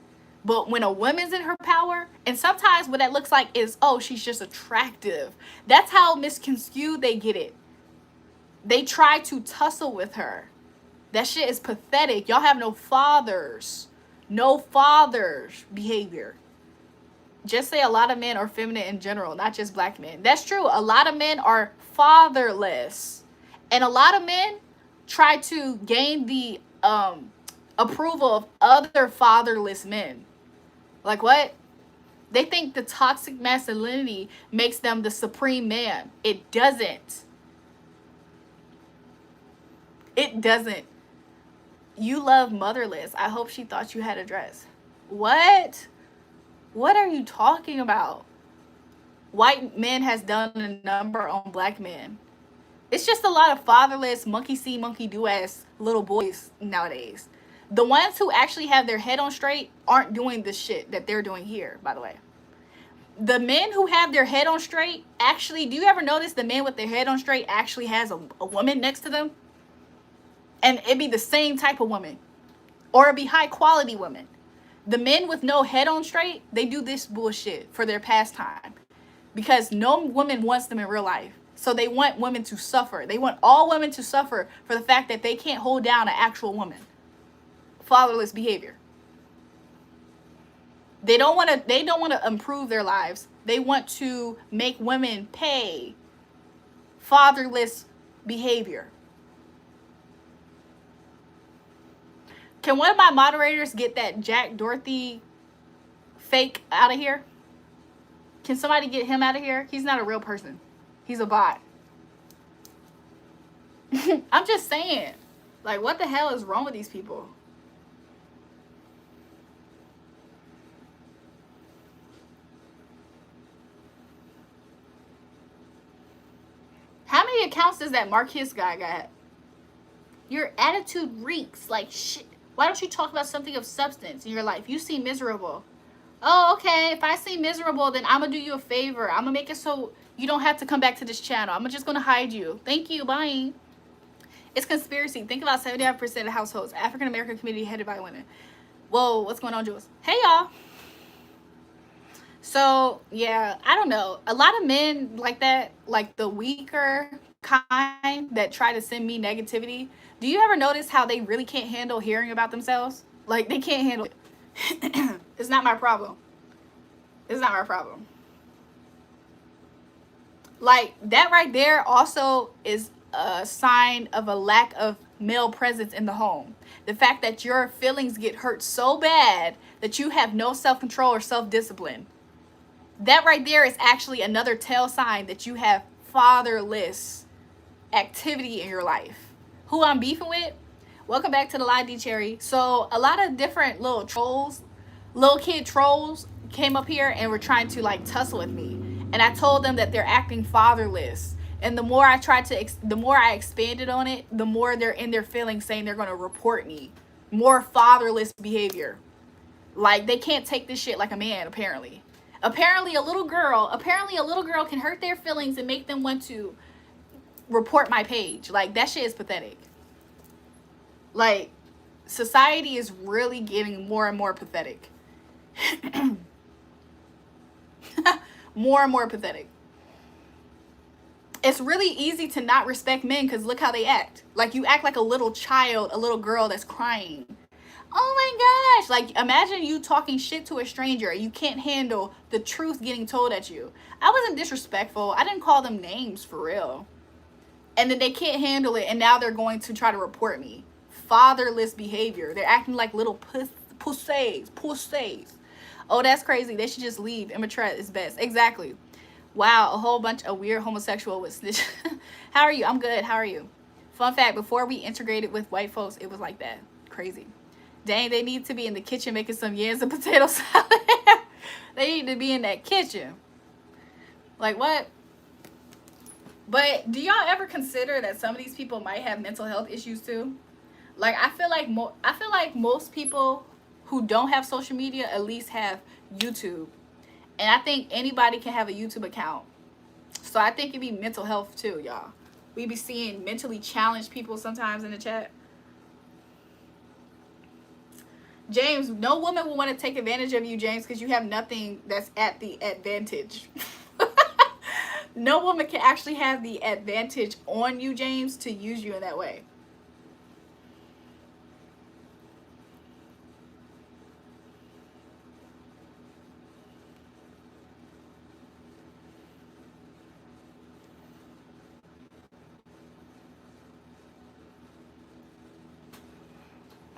But when a woman's in her power, and sometimes what that looks like is, oh, she's just attractive. That's how misconstrued they get it. They try to tussle with her. That shit is pathetic. Y'all have no fathers. No fathers behavior. Just say a lot of men are feminine in general, not just black men. That's true. A lot of men are fatherless. And a lot of men try to gain the approval of other fatherless men. Like what? They think the toxic masculinity makes them the supreme man. It doesn't. It doesn't. You love motherless. I hope she thought you had a dress. What? What are you talking about? White men has done a number on black men. It's just a lot of fatherless, monkey see, monkey do ass little boys nowadays. The ones who actually have their head on straight aren't doing the shit that they're doing here, by the way. The men who have their head on straight actually, do you ever notice the men with their head on straight actually has a woman next to them? And it'd be the same type of woman. Or it'd be high quality women. The men with no head on straight, they do this bullshit for their pastime. Because no woman wants them in real life. So they want women to suffer. They want all women to suffer for the fact that they can't hold down an actual woman. Fatherless behavior. They don't want to improve their lives. They want to make women pay. Fatherless behavior. Can one of my moderators get that Jack Dorothy fake out of here? Can somebody get him out of here? He's not a real person. He's a bot. I'm just saying. Like, what the hell is wrong with these people? How many accounts does that Marquis guy got? Your attitude reeks like shit. Why don't you talk about something of substance in your life? You seem miserable. Oh, okay. If I seem miserable, then I'm going to do you a favor. I'm going to make it so you don't have to come back to this channel. I'm just going to hide you. Thank you. Bye. It's conspiracy. Think about 75% of households. African-American community headed by women. Whoa, what's going on, Jules? Hey, y'all. So, yeah, I don't know. A lot of men like that, like the weaker kind that try to send me negativity. Do you ever notice how they really can't handle hearing about themselves? Like, they can't handle it. It's not my problem. It's not my problem. Like, that right there also is a sign of a lack of male presence in the home. The fact that your feelings get hurt so bad that you have no self-control or self-discipline. That right there is actually another tell sign that you have fatherless activity in your life. Who I'm beefing with? Welcome back to the live, D Cherry. So a lot of different little trolls, little kid trolls came up here and were trying to like tussle with me. And I told them that they're acting fatherless. And the more I tried to, the more I expanded on it, the more they're in their feelings saying they're going to report me. More fatherless behavior. Like they can't take this shit like a man, apparently. Apparently a little girl can hurt their feelings and make them want to report my page. Like that shit is pathetic. Like society is really getting more and more pathetic. More and more pathetic. It's really easy to not respect men because look how they act. Like you act like a little child, a little girl that's crying. Oh my gosh. Like imagine you talking shit to a stranger. You can't handle the truth getting told at you. I wasn't disrespectful. I didn't call them names for real. And then they can't handle it. And now they're going to try to report me. Fatherless behavior. They're acting like little pussies. Oh, that's crazy. They should just leave. Immature is best. Exactly. Wow. A whole bunch of weird homosexual with snitch. How are you? I'm good. How are you? Fun fact. Before we integrated with white folks, it was like that. Crazy. Dang, they need to be in the kitchen making some yams and potato salad. They need to be in that kitchen. Like what? But do y'all ever consider that some of these people might have mental health issues too? Like I feel like most people who don't have social media at least have YouTube. And I think anybody can have a YouTube account. So I think it'd be mental health too, y'all. We be seeing mentally challenged people sometimes in the chat. James, no woman will want to take advantage of you, James, because you have nothing that's at the advantage. No woman can actually have the advantage on you, James, to use you in that way.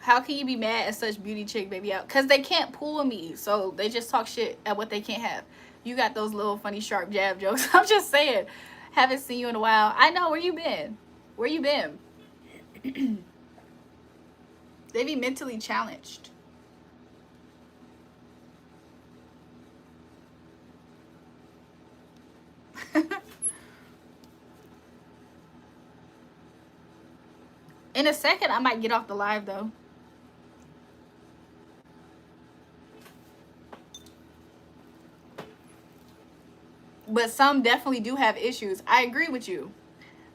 How can you be mad at such beauty chick, baby out? Because they can't pull me, so they just talk shit at what they can't have. You got those little funny sharp jab jokes. I'm just saying. Haven't seen you in a while. I know. Where you been? Where you been? They be mentally challenged. In a second, I might get off the live, though. But some definitely do have issues. I agree with you.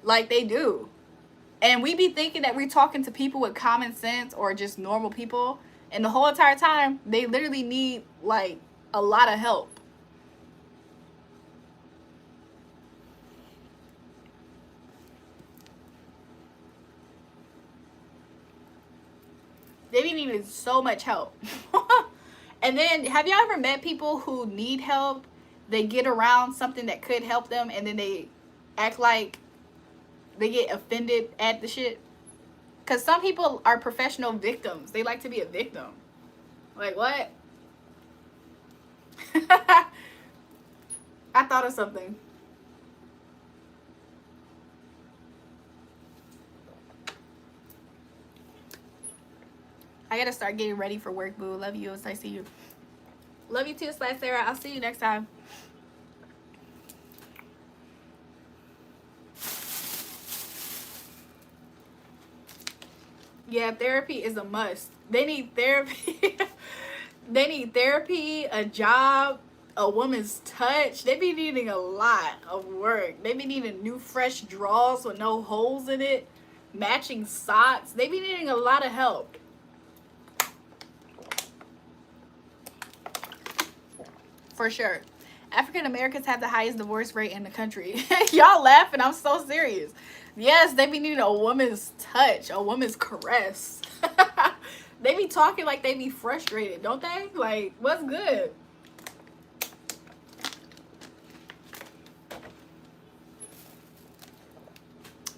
Like, they do. And we be thinking that we're talking to people with common sense or just normal people. And the whole entire time, they literally need, like, a lot of help. They be needing so much help. And then, have y'all ever met people who need help? They get around something that could help them, and then they act like they get offended at the shit. Because some people are professional victims. They like to be a victim. Like, what? I thought of something. I gotta start getting ready for work, boo. Love you. It's nice to see you. Love you too, Sarah. I'll see you next time. Yeah, therapy is a must. They need therapy. They need therapy, a job, a woman's touch. They be needing a lot of work. They be needing new fresh drawers with no holes in it, matching socks. They be needing a lot of help. For sure. African Americans have the highest divorce rate in the country. Y'all laughing. I'm so serious. Yes, they be needing a woman's touch, a woman's caress. They be talking like they be frustrated, don't they? Like, what's good?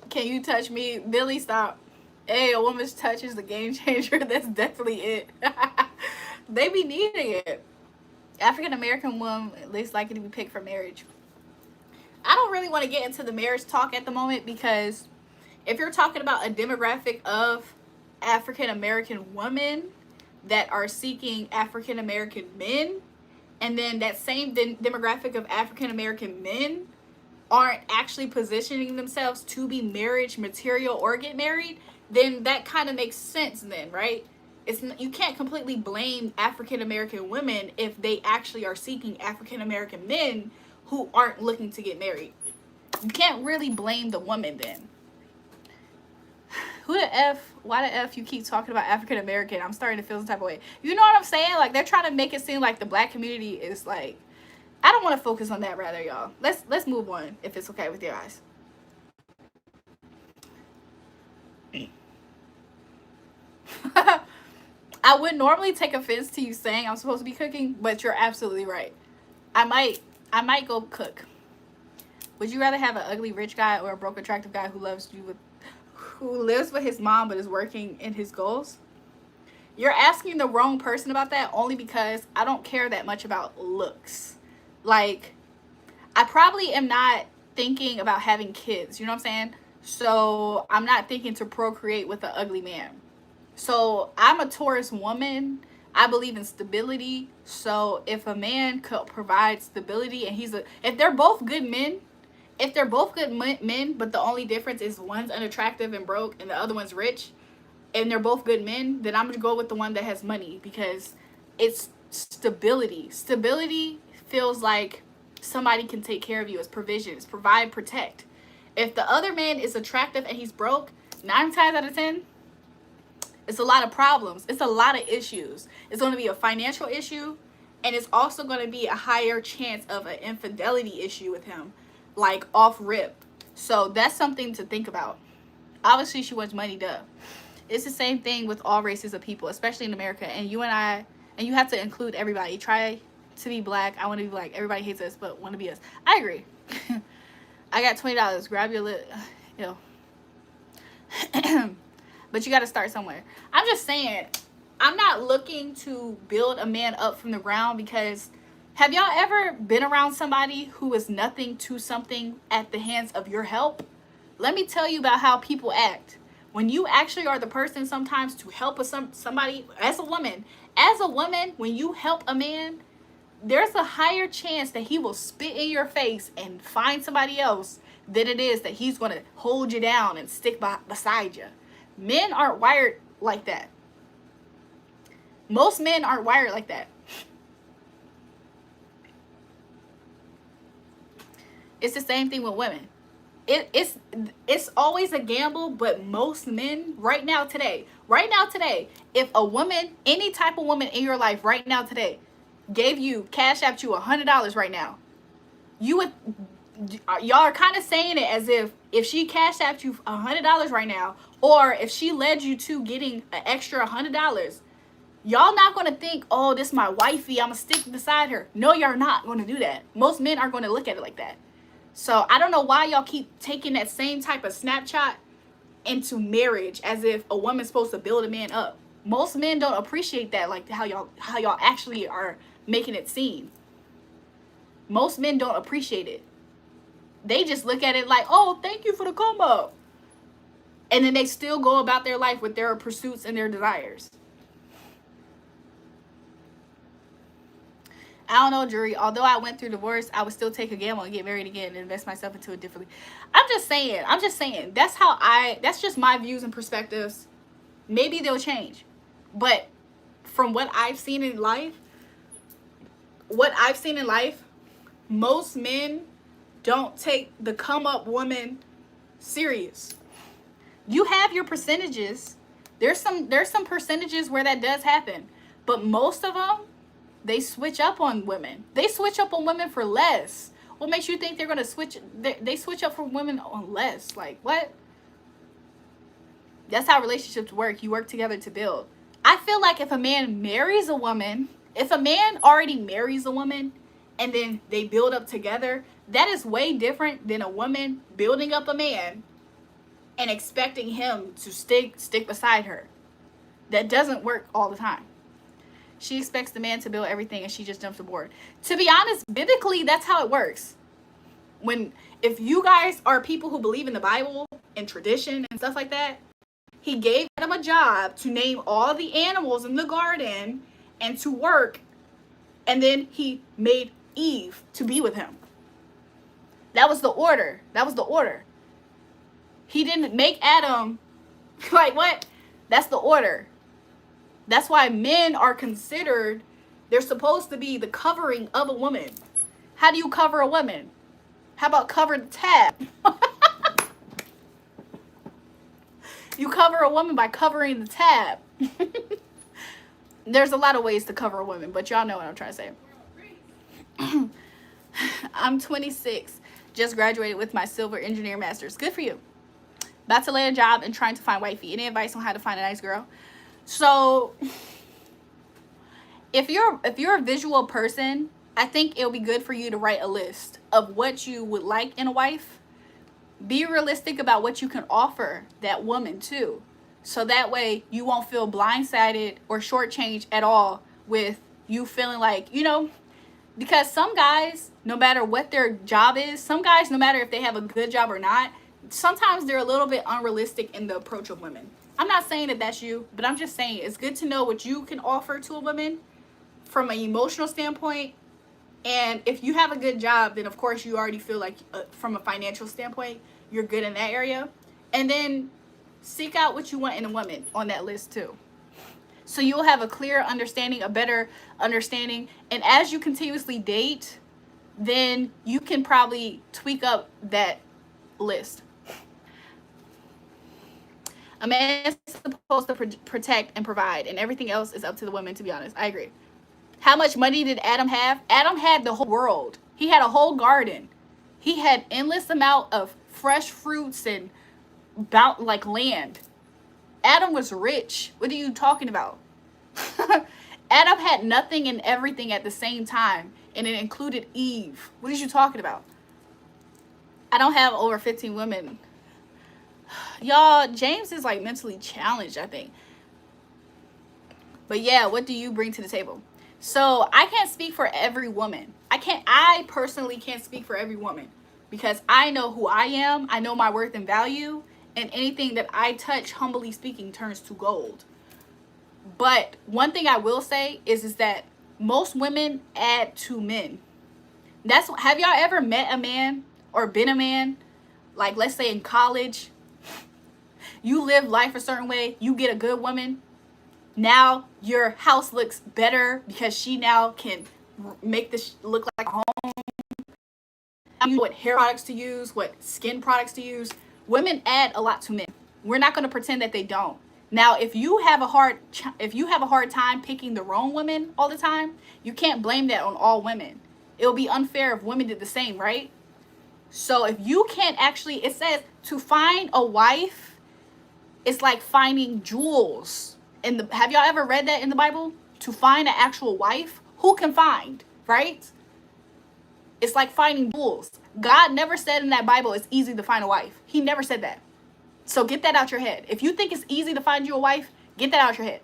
Can you touch me? Billy, stop. Hey, a woman's touch is the game changer. That's definitely it. They be needing it. African American woman least likely to be picked for marriage. I don't really want to get into the marriage talk at the moment, because if you're talking about a demographic of African American women that are seeking African American men, and then that same demographic of African American men aren't actually positioning themselves to be marriage material or get married, then that kind of makes sense then, right? You can't completely blame African American women if they actually are seeking African American men who aren't looking to get married. You can't really blame the woman then. Who the F? Why the F you keep talking about African American? I'm starting to feel some type of way. You know what I'm saying? Like, they're trying to make it seem like the black community is like, I don't want to focus on that rather, y'all. Let's move on if it's okay with your eyes. I would normally take offense to you saying I'm supposed to be cooking, but you're absolutely right. I might go cook. Would you rather have an ugly rich guy or a broke attractive guy who lives with his mom but is working in his goals? You're asking the wrong person about that, only because I don't care that much about looks. Like, I probably am not thinking about having kids, you know what I'm saying? So I'm not thinking to procreate with an ugly man. So I'm a Taurus woman. I believe in stability. So if a man could provide stability, and if they're both good men, but the only difference is one's unattractive and broke and the other one's rich, and they're both good men, then I'm going to go with the one that has money, because it's stability. Stability feels like somebody can take care of you. It's provisions, provide, protect. If the other man is attractive and he's broke, 9 times out of 10, it's a lot of problems. It's a lot of issues. It's going to be a financial issue, and it's also going to be a higher chance of an infidelity issue with him, like off rip. So that's something to think about. Obviously, she wants money, duh. It's the same thing with all races of people, especially in America. And you have to include everybody. Try to be black. I want to be black. Everybody hates us, but want to be us. I agree. I got $20. Grab your lip. But you got to start somewhere. I'm just saying, I'm not looking to build a man up from the ground, because have y'all ever been around somebody who is nothing to something at the hands of your help? Let me tell you about how people act. When you actually are the person sometimes to help somebody, as a woman, when you help a man, there's a higher chance that he will spit in your face and find somebody else than it is that he's going to hold you down and stick beside you. Men aren't wired like that. Most men aren't wired like that. It's the same thing with women. It's always a gamble, but most men right now today, if a woman, any type of woman in your life right now today, gave you, cash out you $100 right now, you would, y'all are kind of saying it as if she cashed out you $100 right now, or if she led you to getting an extra $100, y'all not going to think, oh, this is my wifey, I'm going to stick beside her. No, you're not going to do that. Most men aren't going to look at it like that. So I don't know why y'all keep taking that same type of snapshot into marriage as if a woman's supposed to build a man up. Most men don't appreciate that, like how y'all actually are making it seem. Most men don't appreciate it. They just look at it like, oh, thank you for the come up. And then they still go about their life with their pursuits and their desires. I don't know, Julrae. Although I went through divorce, I would still take a gamble and get married again and invest myself into it differently. I'm just saying. That's just my views and perspectives. Maybe they'll change. But from what I've seen in life, most men don't take the come up woman serious. You have your percentages. There's some percentages where that does happen. But most of them, they switch up on women. They switch up on women for less. What makes you think they're going to switch? They switch up for women on less. Like, what? That's how relationships work. You work together to build. I feel like if a man marries a woman, if a man already marries a woman and then they build up together, that is way different than a woman building up a man and expecting him to stick beside her. That doesn't work all the time. She expects the man to build everything and she just jumps aboard. To be honest, biblically, that's how it works. If you guys are people who believe in the Bible and tradition and stuff like that, he gave Adam a job to name all the animals in the garden and to work, and then he made Eve to be with him. That was the order. He didn't make Adam, like, what? That's the order. That's why men are considered, they're supposed to be the covering of a woman. How do you cover a woman? How about cover the tab? You cover a woman by covering the tab. There's a lot of ways to cover a woman, but y'all know what I'm trying to say. I'm 26. Just graduated with my silver engineer master's. Good for you. About to land a job and trying to find wifey. Any advice on how to find a nice girl? So if you're a visual person, I think it'll be good for you to write a list of what you would like in a wife. Be realistic about what you can offer that woman too. So that way you won't feel blindsided or shortchanged at all with you feeling like, because some guys, no matter what their job is, some guys, no matter if they have a good job or not, sometimes they're a little bit unrealistic in the approach of women. I'm not saying that that's you, but I'm just saying it's good to know what you can offer to a woman from an emotional standpoint. And if you have a good job, then of course you already feel like from a financial standpoint, you're good in that area. And then seek out what you want in a woman on that list too. So you'll have a clear understanding, a better understanding. And as you continuously date, then you can probably tweak up that list. A man is supposed to protect and provide, and everything else is up to the women, to be honest. I agree. How much money did Adam have? Adam had the whole world. He had a whole garden. He had endless amount of fresh fruits and land. Adam was rich. What are you talking about? Adam had nothing and everything at the same time, and it included Eve. What are you talking about? I don't have over 15 women. Y'all, James is like mentally challenged, I think. But yeah, what do you bring to the table? So I can't speak for every woman. I personally can't speak for every woman because I know who I am. I know my worth and value, and anything that I touch, humbly speaking, turns to gold. But one thing I will say is that most women add to men. Have y'all ever met a man or been a man? Like, let's say in college, you live life a certain way, you get a good woman. Now your house looks better because she now can make this look like a home. You know what hair products to use, what skin products to use. Women add a lot to men. We're not going to pretend that they don't. Now, if you have a hard time picking the wrong woman all the time, you can't blame that on all women. It would be unfair if women did the same, right? So if you can't actually, it says to find a wife, it's like finding jewels. Have y'all ever read that in the Bible? To find an actual wife, who can find, right? It's like finding jewels. God never said in that Bible it's easy to find a wife. He never said that. So get that out your head. If you think it's easy to find you a wife, get that out your head.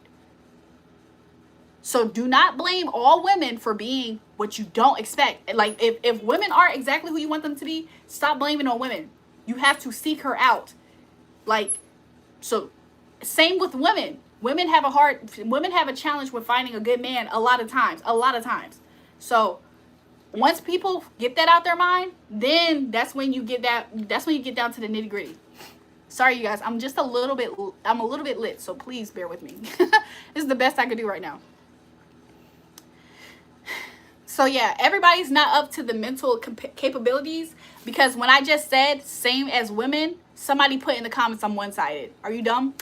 So do not blame all women for being what you don't expect. Like if women aren't exactly who you want them to be, stop blaming on women. You have to seek her out. Like, so same with women. Women have a challenge with finding a good man a lot of times. So once people get that out their mind, then that's when you get down to the nitty-gritty. Sorry you guys, I'm a little bit lit, so please bear with me. This is the best I could do right now. So yeah, everybody's not up to the mental capabilities, because when I just said same as women, somebody put in the comments I'm one-sided. Are you dumb?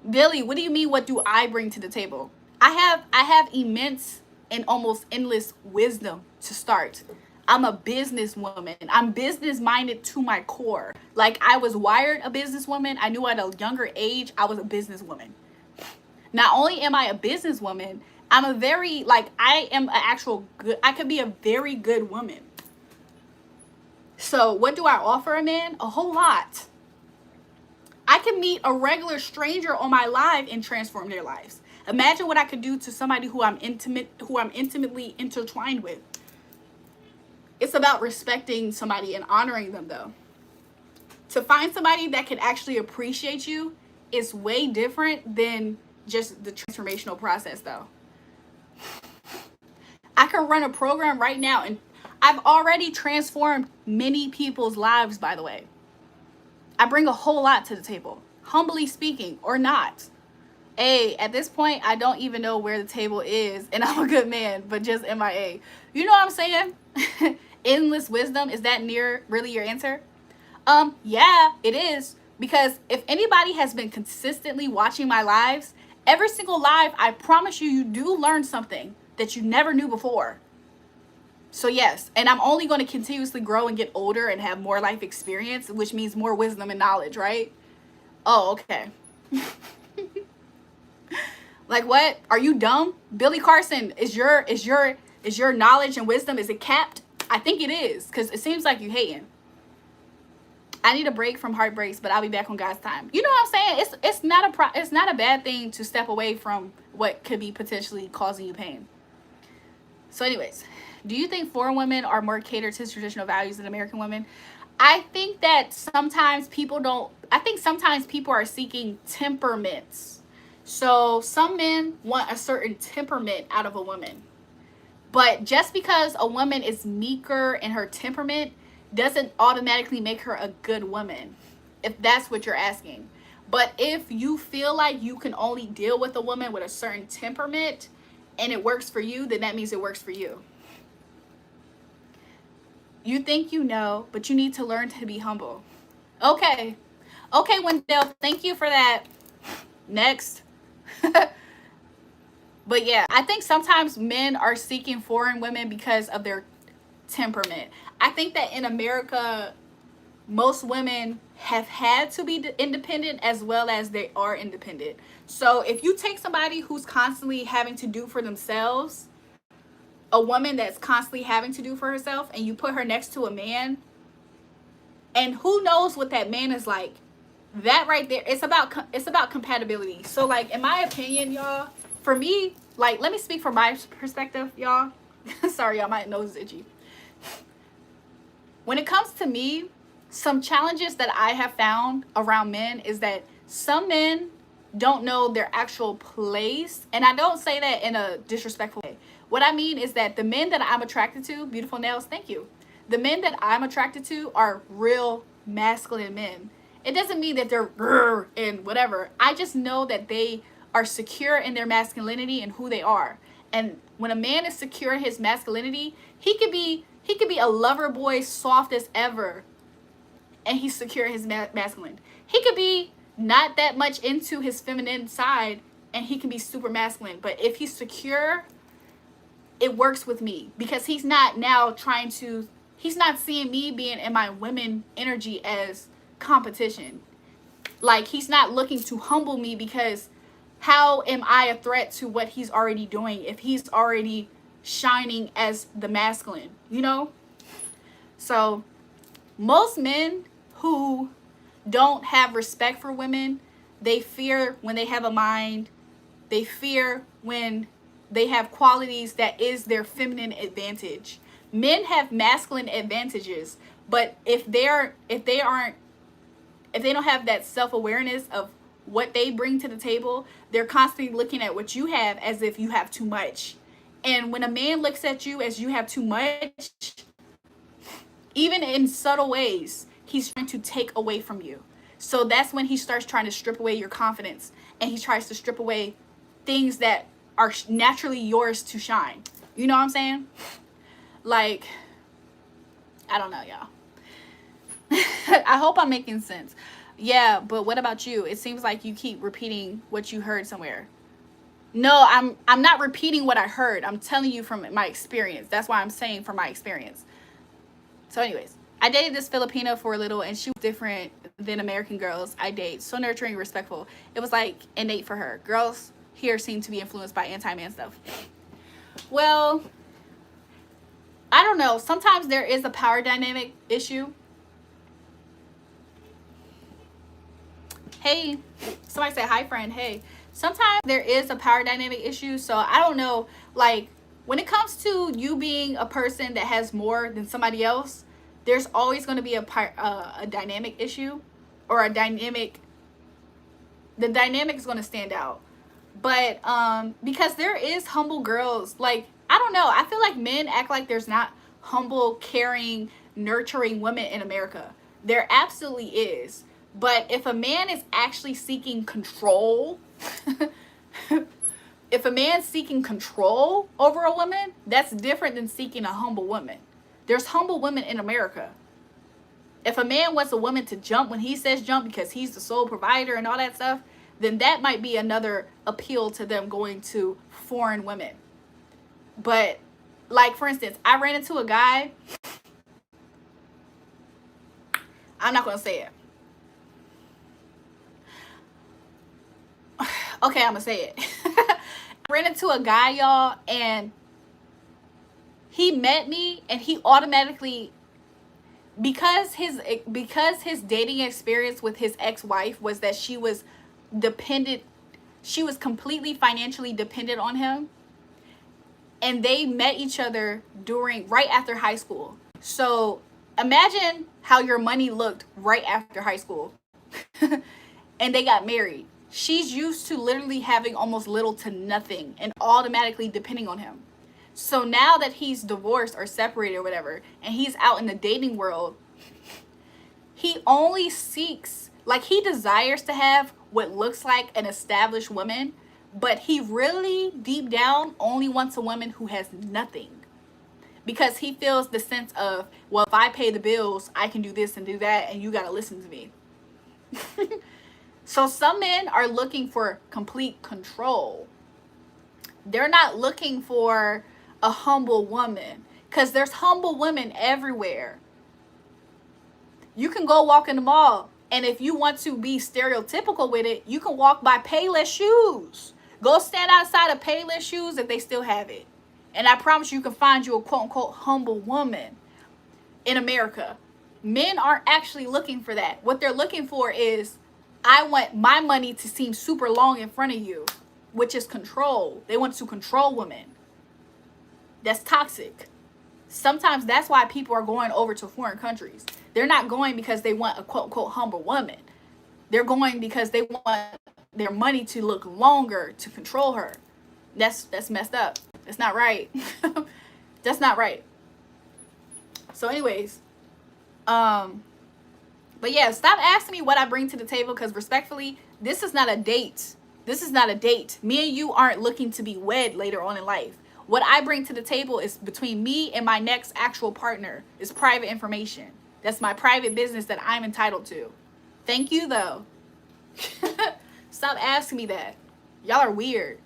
Billy, what do you mean, what do I bring to the table? I have immense and almost endless wisdom to start. I'm a businesswoman. I'm business-minded to my core. Like, I was wired a businesswoman. I knew at a younger age I was a businesswoman. Not only am I a businesswoman, I could be a very good woman. So what do I offer a man? A whole lot. I can meet a regular stranger on my live and transform their lives. Imagine what I could do to somebody who I'm intimately intertwined with. It's about respecting somebody and honoring them, though. To find somebody that can actually appreciate you is way different than just the transformational process, though. I can run a program right now, and I've already transformed many people's lives, by the way. I bring a whole lot to the table, humbly speaking, or not. At this point, I don't even know where the table is, and I'm a good man, but just MIA. You know what I'm saying? Endless wisdom, is that really your answer? Yeah, it is. Because if anybody has been consistently watching my lives, every single live, I promise you do learn something that you never knew before. So yes, and I'm only going to continuously grow and get older and have more life experience, which means more wisdom and knowledge, right? Oh, okay. Like, what? Are you dumb? Billy Carson, is your knowledge and wisdom, is it capped? I think it is, because it seems like you hating. I need a break from heartbreaks, but I'll be back on God's time. You know what I'm saying? It's not a bad thing to step away from what could be potentially causing you pain. So anyways, do you think foreign women are more catered to traditional values than American women? I think that sometimes people are seeking temperaments. So some men want a certain temperament out of a woman. But just because a woman is meeker in her temperament doesn't automatically make her a good woman, if that's what you're asking. But if you feel like you can only deal with a woman with a certain temperament and it works for you, then that means it works for you. You think you know, but you need to learn to be humble. Okay, Wendell, thank you for that. Next. But yeah, I think sometimes men are seeking foreign women because of their temperament. I think that in America, most women have had to be independent as well as they are independent. So if you take somebody who's constantly having to do for themselves, a woman that's constantly having to do for herself, and you put her next to a man, And who knows what that man is like. That right there, it's about compatibility. So like, in my opinion, y'all, for me, like, let me speak from my perspective, y'all. Sorry, y'all, my nose is itchy. When it comes to me, some challenges that I have found around men is that some men don't know their actual place. And I don't say that in a disrespectful way. What I mean is that the men that I'm attracted to, beautiful nails, thank you. The men that I'm attracted to are real masculine men. It doesn't mean that they're and whatever. I just know that they are secure in their masculinity and who they are. And when a man is secure in his masculinity, he could be a lover boy, soft as ever, and he's secure in his masculine. He could be not that much into his feminine side, and he can be super masculine. But if he's secure, it works with me, because he's not now he's not seeing me being in my women energy as competition. Like, he's not looking to humble me, because how am I a threat to what he's already doing if he's already shining as the masculine, you know? So most men who don't have respect for women, they fear when they have a mind, they fear when they have qualities that is their feminine advantage. Men have masculine advantages, but if they don't have that self-awareness of what they bring to the table, they're constantly looking at what you have as if you have too much. And when a man looks at you as you have too much, even in subtle ways, he's trying to take away from you. So that's when he starts trying to strip away your confidence, and he tries to strip away things that are naturally yours to shine. You know what I'm saying? Like, I don't know, y'all. I hope I'm making sense. Yeah, but what about you? It seems like you keep repeating what you heard somewhere. No, I'm not repeating what I heard. I'm telling you from my experience. That's why I'm saying from my experience. So anyways, I dated this Filipino for a little, and she was different than American girls I date. So nurturing, respectful. It was like innate for her. Girls here seem to be influenced by anti-man stuff. Well, I don't know. Sometimes there is a power dynamic issue. Hey, somebody say hi, friend. Hey, sometimes there is a power dynamic issue. So I don't know, like, when it comes to you being a person that has more than somebody else, there's always going to be a dynamic issue, or the dynamic is going to stand out. But because there is humble girls, like, I don't know, I feel like men act like there's not humble, caring, nurturing women in America. There absolutely is. But if a man is actually seeking control, if a man's seeking control over a woman, that's different than seeking a humble woman. There's humble women in America. If a man wants a woman to jump when he says jump because he's the sole provider and all that stuff, then that might be another appeal to them going to foreign women. But, like, for instance, I ran into a guy. I'm not going to say it. Okay, I'm going to say it. I ran into a guy, y'all, and he met me, and he automatically, because his dating experience with his ex-wife was that she was completely financially dependent on him, and they met each other right after high school. So imagine how your money looked right after high school. And they got married. She's used to literally having almost little to nothing and automatically depending on him. So now that he's divorced or separated or whatever, and he's out in the dating world, he only seeks, like, he desires to have what looks like an established woman, but he really deep down only wants a woman who has nothing, because he feels the sense of, well, if I pay the bills, I can do this and do that, and you gotta listen to me. So some men are looking for complete control. They're not looking for a humble woman, because there's humble women everywhere. You can go walk in the mall, and if you want to be stereotypical with it, you can walk by Payless shoes. Go stand outside of Payless shoes if they still have it, and I promise you can find you a quote-unquote humble woman in America. Men aren't actually looking for that. What they're looking for is, I want my money to seem super long in front of you, which is control. They want to control women. That's toxic. Sometimes that's why people are going over to foreign countries. They're not going because they want a quote unquote humble woman. They're going because they want their money to look longer to control her. That's messed up. It's not right. That's not right. So anyways, but yeah, stop asking me what I bring to the table, because respectfully, this is not a date. This is not a date. Me and you aren't looking to be wed later on in life. What I bring to the table is between me and my next actual partner. Is private information. That's my private business that I'm entitled to. Thank you, though. Stop asking me that. Y'all are weird.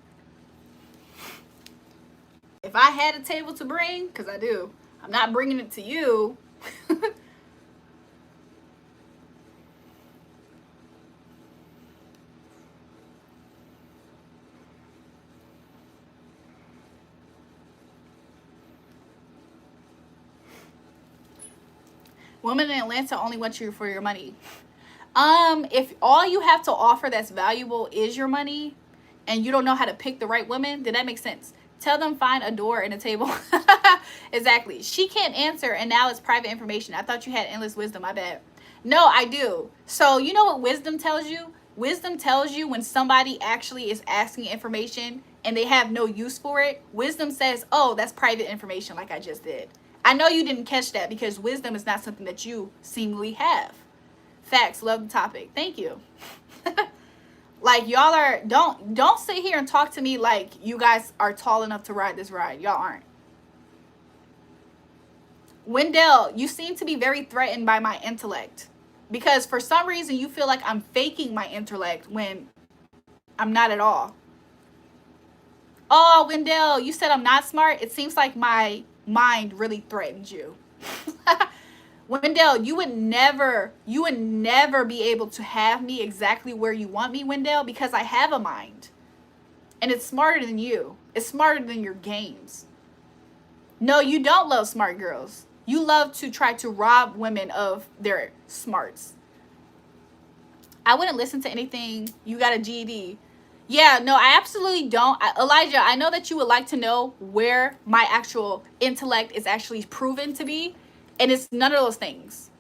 If I had a table to bring, because I do, I'm not bringing it to you. Women in Atlanta only want you for your money. If all you have to offer that's valuable is your money, and you don't know how to pick the right woman, then that makes sense. Tell them find a door and a table. Exactly. She can't answer, and now it's private information. I thought you had endless wisdom. My bad. No, I do. So you know what wisdom tells you? Wisdom tells you when somebody actually is asking information and they have no use for it. Wisdom says, oh, that's private information, like I just did. I know you didn't catch that because wisdom is not something that you seemingly have. Facts. Love the topic. Thank you. Like, y'all are, don't sit here and talk to me like you guys are tall enough to ride this ride. Y'all aren't. Wendell, you seem to be very threatened by my intellect, because for some reason you feel like I'm faking my intellect when I'm not at all. Oh, Wendell, you said I'm not smart. It seems like my mind really threatens you. Wendell, you would never be able to have me exactly where you want me, Wendell, because I have a mind. And it's smarter than you. It's smarter than your games. No, you don't love smart girls. You love to try to rob women of their smarts. I wouldn't listen to anything. You got a GED. Yeah, no, I absolutely don't. Elijah, I know that you would like to know where my actual intellect is actually proven to be. And it's none of those things.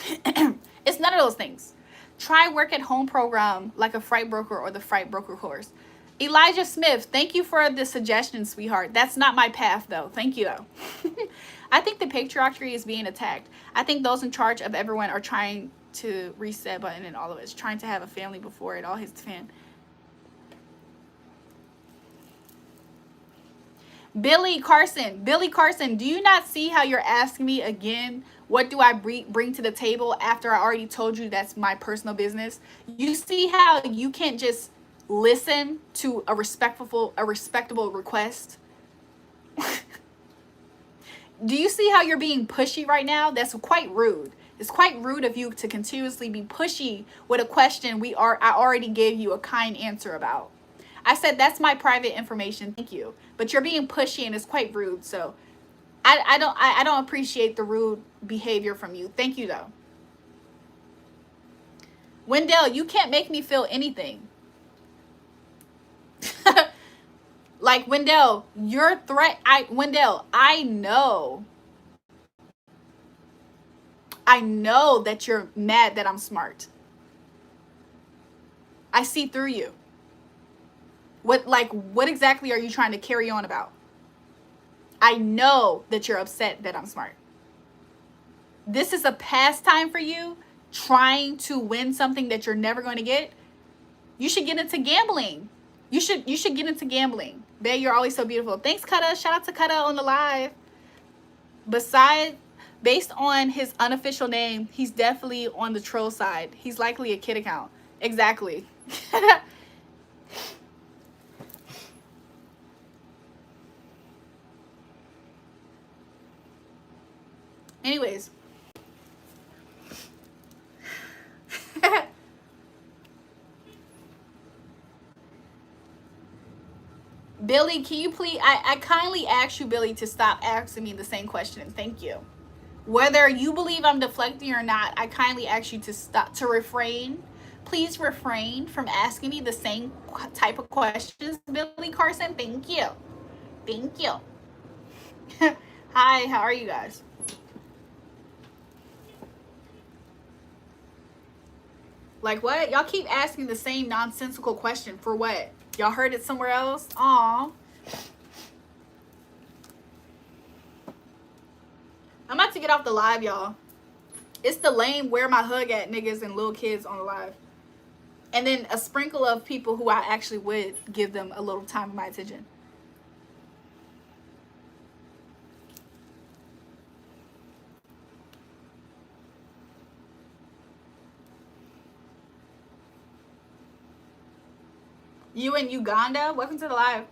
It's none of those things. Try work at home program like a fright broker or the fright broker course. Elijah Smith, thank you for the suggestion, sweetheart. That's not my path, though. Thank you, though. I think the patriarchy is being attacked. I think those in charge of everyone are trying to reset button and all of us, trying to have a family before it all hits the fan. Billy Carson, do you not see how you're asking me again, what do I bring to the table after I already told you that's my personal business? You see how you can't just listen to a respectable request? Do you see how you're being pushy right now? That's quite rude. It's quite rude of you to continuously be pushy with a question I already gave you a kind answer about. I said that's my private information. Thank you. But you're being pushy and it's quite rude. So I don't appreciate the rude behavior from you. Thank you, though. Wendell, you can't make me feel anything. Like, Wendell, your threat. Wendell, I know that you're mad that I'm smart. I see through you. What exactly are you trying to carry on about? I know that you're upset that I'm smart. This is a pastime for you, trying to win something that you're never going to get. You should get into gambling. You should get into gambling. Babe, you're always so beautiful. Thanks, Kutta. Shout out to Kutta on the live. Based on his unofficial name, he's definitely on the troll side. He's likely a kid account. Exactly. Anyways. Billy, can you please, I kindly ask you, Billy, to stop asking me the same question. Thank you. Whether you believe I'm deflecting or not, I kindly ask you to stop, to refrain. Please refrain from asking me the same type of questions, Billy Carson. Thank you. Thank you. Hi, how are you guys? Like what? Y'all keep asking the same nonsensical question for what? Y'all heard it somewhere else? Aw. I'm about to get off the live, y'all. It's the lame where my hug at niggas and little kids on the live. And then a sprinkle of people who I actually would give them a little time of my attention. You in Uganda? Welcome to the live.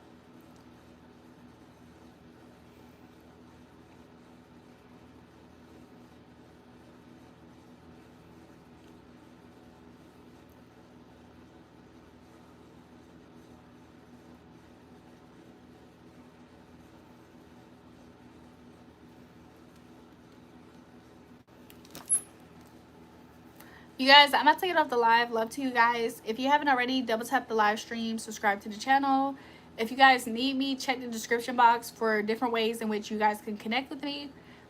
You guys, I'm about to get off the live. Love to you guys. If you haven't already, double tap the live stream, subscribe to the channel. If you guys need me, check the description box for different ways in which you guys can connect with me.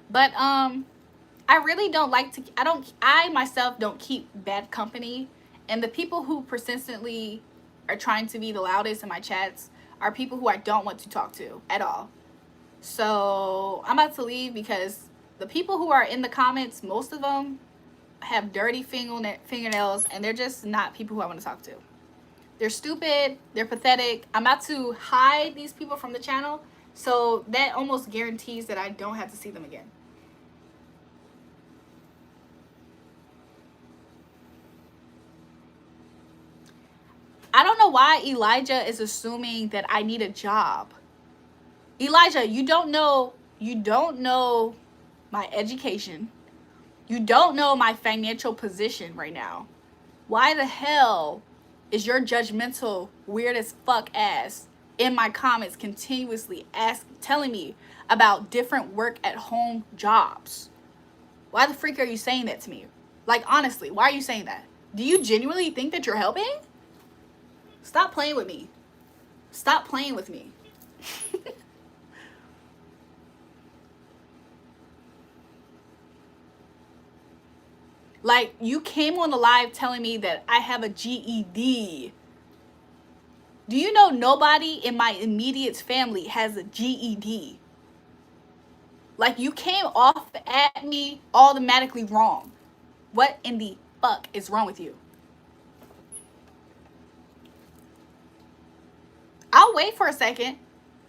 But I really don't like to, I myself don't keep bad company. And the people who persistently are trying to be the loudest in my chats are people who I don't want to talk to at all. So I'm about to leave because the people who are in the comments, most of them have dirty fingernails, and they're just not people who I want to talk to. They're stupid, they're pathetic. I'm about to hide these people from the channel, so that almost guarantees that I don't have to see them again. I don't know why Elijah is assuming that I need a job. Elijah, you don't know my education. You don't know my financial position right now. Why the hell is your judgmental, weird as fuck ass in my comments continuously telling me about different work at home jobs? Why the freak are you saying that to me? Like, honestly, why are you saying that? Do you genuinely think that you're helping? Stop playing with me. Stop playing with me. Like, you came on the live telling me that I have a GED. Do you know nobody in my immediate family has a GED? Like, you came off at me automatically wrong. What in the fuck is wrong with you? I'll wait for a second,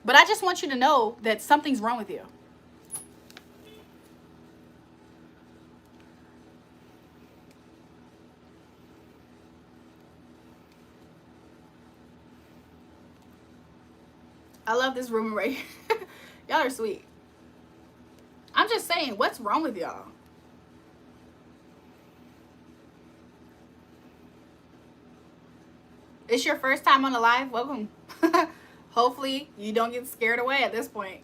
but I just want you to know that something's wrong with you. I love this room right here. Y'all are sweet. I'm just saying, what's wrong with y'all? It's your first time on the live? Welcome. Hopefully you don't get scared away at this point.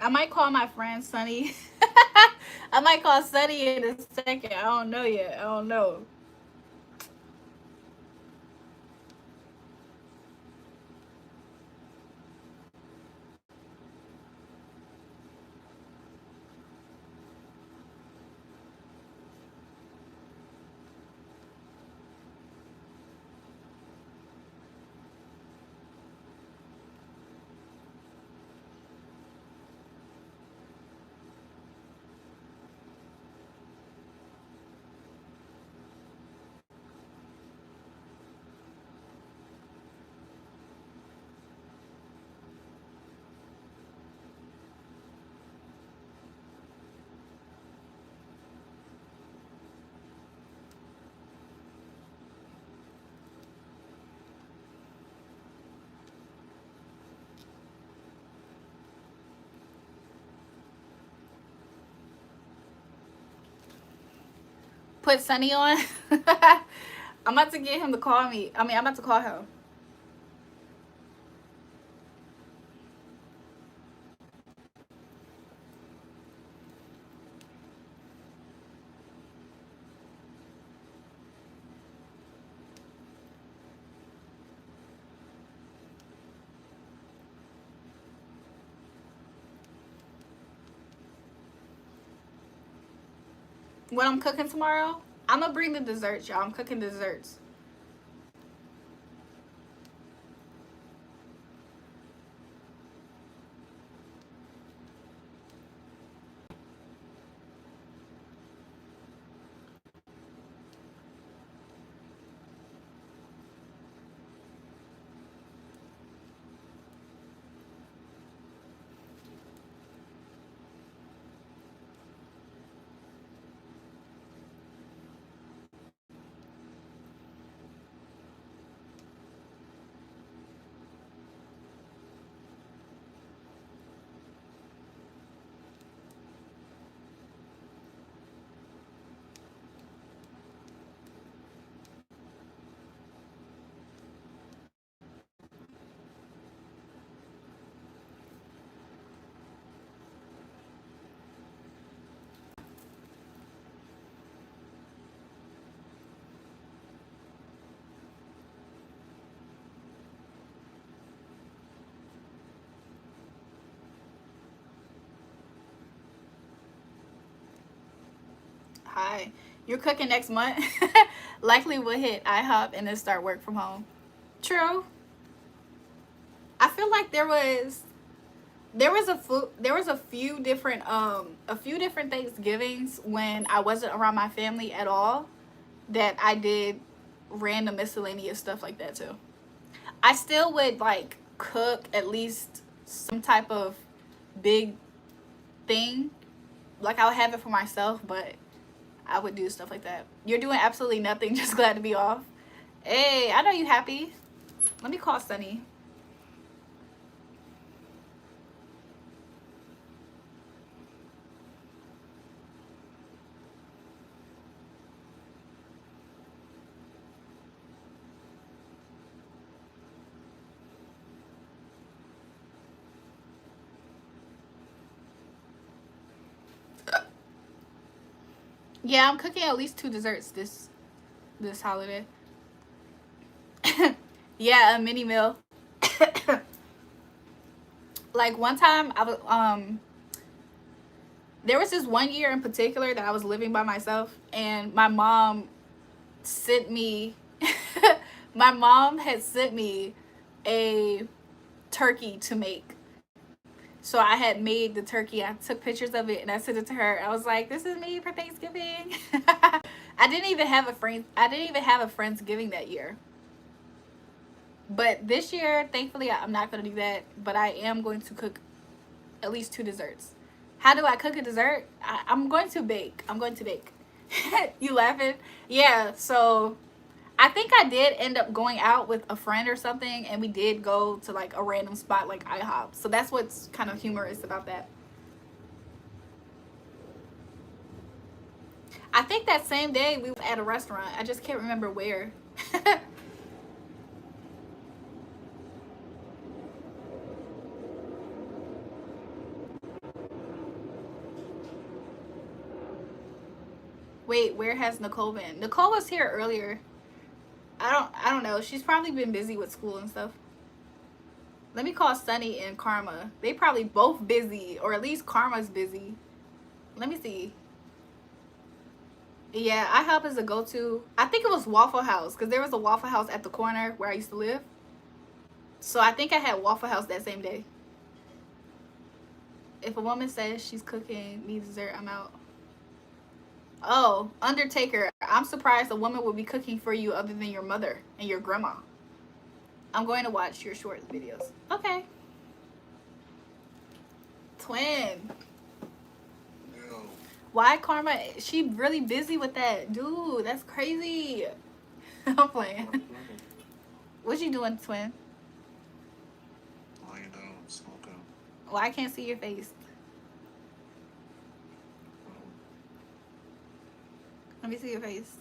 I might call my friend Sunny. I might call Sunny in a second. I don't know yet. I don't know. Put Sunny on. I'm about to get him to call me. I'm about to call him. What I'm cooking tomorrow? I'm gonna bring the desserts, y'all. I'm cooking desserts. Hi. You're cooking next month? Likely will hit IHOP and then start work from home. True. I feel like there was a few different Thanksgivings when I wasn't around my family at all that I did random miscellaneous stuff like that too. I still would like cook at least some type of big thing. Like I would have it for myself, but I would do stuff like that. You're doing absolutely nothing, just glad to be off. Hey, I know you happy. Let me call Sunny. Yeah, I'm cooking at least 2 desserts this holiday. Yeah, a mini meal. Like one time I was there was this one year in particular that I was living by myself and my mom sent me my mom had sent me a turkey to make. So I had made the turkey. I took pictures of it and I sent it to her. I was like, "This is me for Thanksgiving." I didn't even have a Friendsgiving that year. But this year, thankfully, I'm not going to do that. But I am going to cook at least 2 desserts. How do I cook a dessert? I'm going to bake. I'm going to bake. You laughing? Yeah, so I think I did end up going out with a friend or something. And we did go to like a random spot like IHOP. So that's what's kind of humorous about that. I think that same day we were at a restaurant. I just can't remember where. Wait, where has Nicole been? Nicole was here earlier. I don't know. She's probably been busy with school and stuff. Let me call Sunny and Karma. They probably both busy, or at least Karma's busy. Let me see. Yeah, IHOP is a go-to. I think it was Waffle House because there was a Waffle House at the corner where I used to live. So I think I had Waffle House that same day. If a woman says she's cooking me dessert, I'm out. Oh, Undertaker. I'm surprised a woman would be cooking for you other than your mother and your grandma. I'm going to watch your short videos. Okay. Twin. No. Why Karma? She really busy with that. Dude, that's crazy. I'm playing. What you doing, twin? Lying down, smoking. Well, I can't see your face. Let me see your face.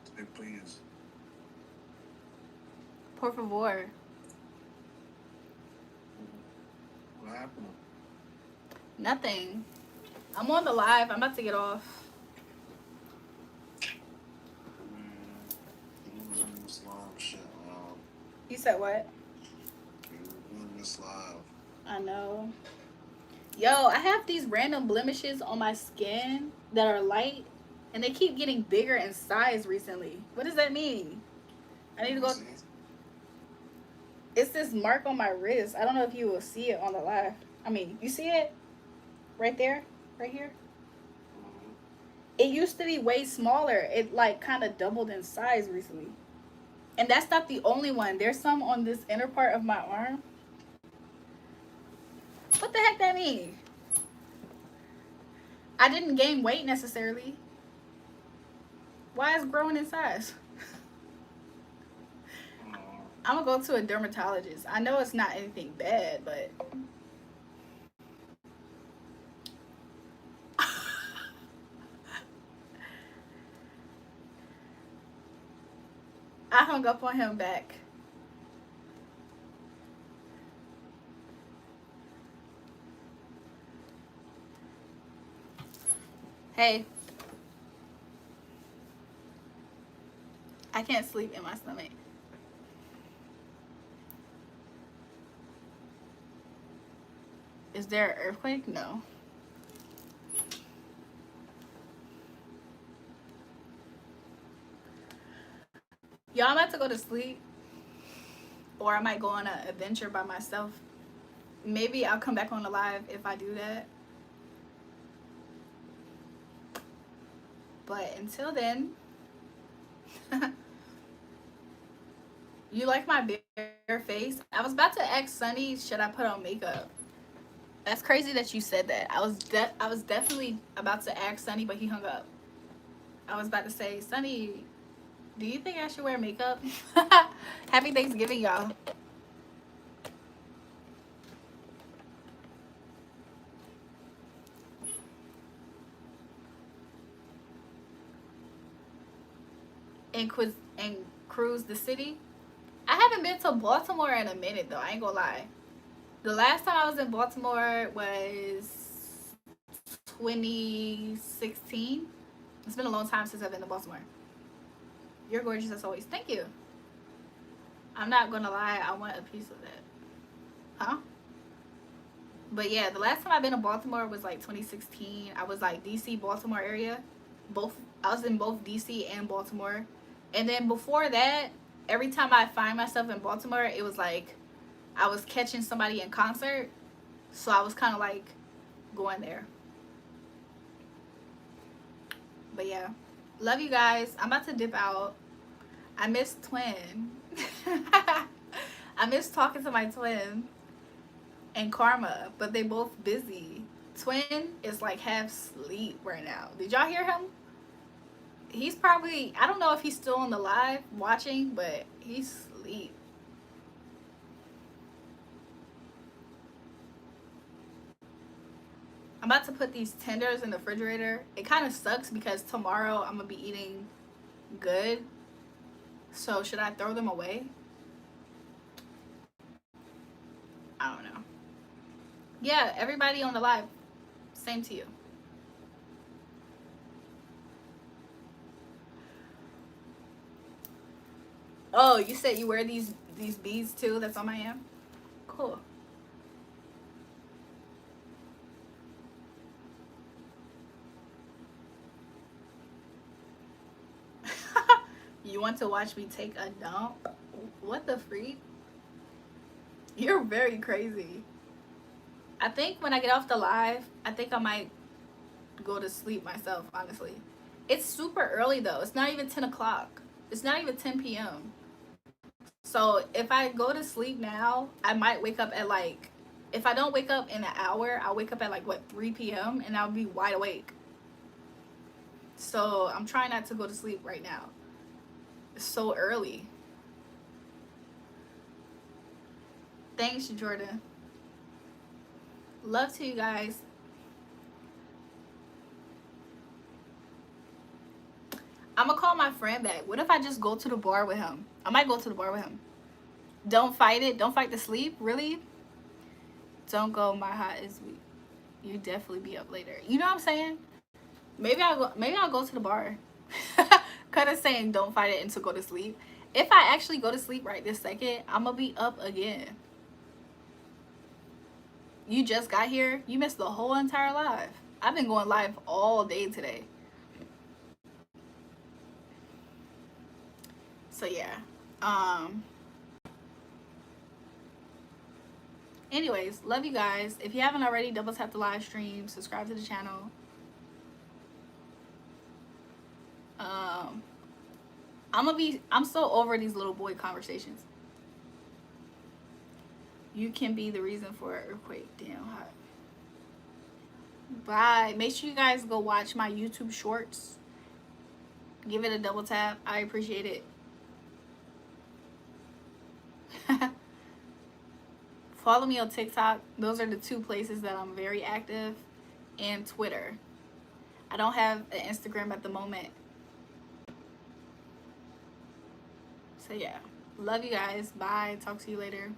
Say please. Por favor. What happened? Nothing. I'm on the live. I'm about to get off. This live shit. You said what? This live. I know. Yo, I have these random blemishes on my skin that are light, and they keep getting bigger in size recently. What does that mean? I need to go. It's this mark on my wrist. I don't know if you will see it on the live. I mean, you see it? Right there? Right here? It used to be way smaller. It like kind of doubled in size recently. And that's not the only one. There's some on this inner part of my arm. What the heck that mean? I didn't gain weight necessarily. Why is it growing in size? I'm gonna go to a dermatologist. I know it's not anything bad, but I hung up on him back. Hey. I can't sleep in my stomach. Is there an earthquake? No. Y'all, I'm about to go to sleep. Or I might go on an adventure by myself. Maybe I'll come back on the live if I do that. But until then, you like my bare face? I was about to ask Sunny, should I put on makeup? That's crazy that you said that. I was definitely about to ask Sunny, but he hung up. I was about to say, Sunny, do you think I should wear makeup? Happy Thanksgiving, y'all. And cruise the city. I haven't been to Baltimore in a minute though. I ain't gonna lie. The last time I was in Baltimore was 2016. It's been a long time since I've been to Baltimore. You're gorgeous as always. Thank you. I'm not gonna lie. I want a piece of that. Huh? But yeah, the last time I've been to Baltimore was like 2016. I was like DC, Baltimore area. I was in both DC and Baltimore. And then before that, every time I find myself in Baltimore, it was like I was catching somebody in concert. So I was kind of like going there. But yeah, love you guys. I'm about to dip out. I miss Twin. I miss talking to my twin and Karma, but they both busy. Twin is like half sleep right now. Did y'all hear him? He's probably, I don't know if he's still on the live watching, but he's asleep. I'm about to put these tenders in the refrigerator. It kind of sucks because tomorrow I'm gonna be eating good. So should I throw them away? I don't know. Yeah, everybody on the live, same to you. Oh, you said you wear these beads too that's on my hand? Cool. You want to watch me take a dump? What the freak? You're very crazy. I think when I get off the live, I think I might go to sleep myself, honestly. It's super early though. It's not even 10 o'clock. It's not even 10 p.m. So if I go to sleep now, I might wake up at like, if I don't wake up in an hour, I'll wake up at like, what, 3 p.m. and I'll be wide awake. So I'm trying not to go to sleep right now. It's so early. Thanks, Jordan. Love to you guys. I'm gonna call my friend back. What if I just go to the bar with him? I might go to the bar with him. Don't fight it. Don't fight the sleep. Really? Don't go. My hot is weak. You definitely be up later. You know what I'm saying? Maybe I'll go. Maybe I'll go to the bar. Kind of saying don't fight it and to go to sleep. If I actually go to sleep right this second, I'm gonna be up again. You just got here. You missed the whole entire live. I've been going live all day today. So yeah. Anyways, love you guys. If you haven't already, double tap the live stream, subscribe to the channel. I'm so over these little boy conversations. You can be the reason for an earthquake. Damn hot. Bye. Make sure you guys go watch my YouTube shorts. Give it a double tap. I appreciate it. Follow me on TikTok. Those are the two places that I'm very active. And Twitter. I don't have an Instagram at the moment. So yeah. Love you guys. Bye. Talk to you later.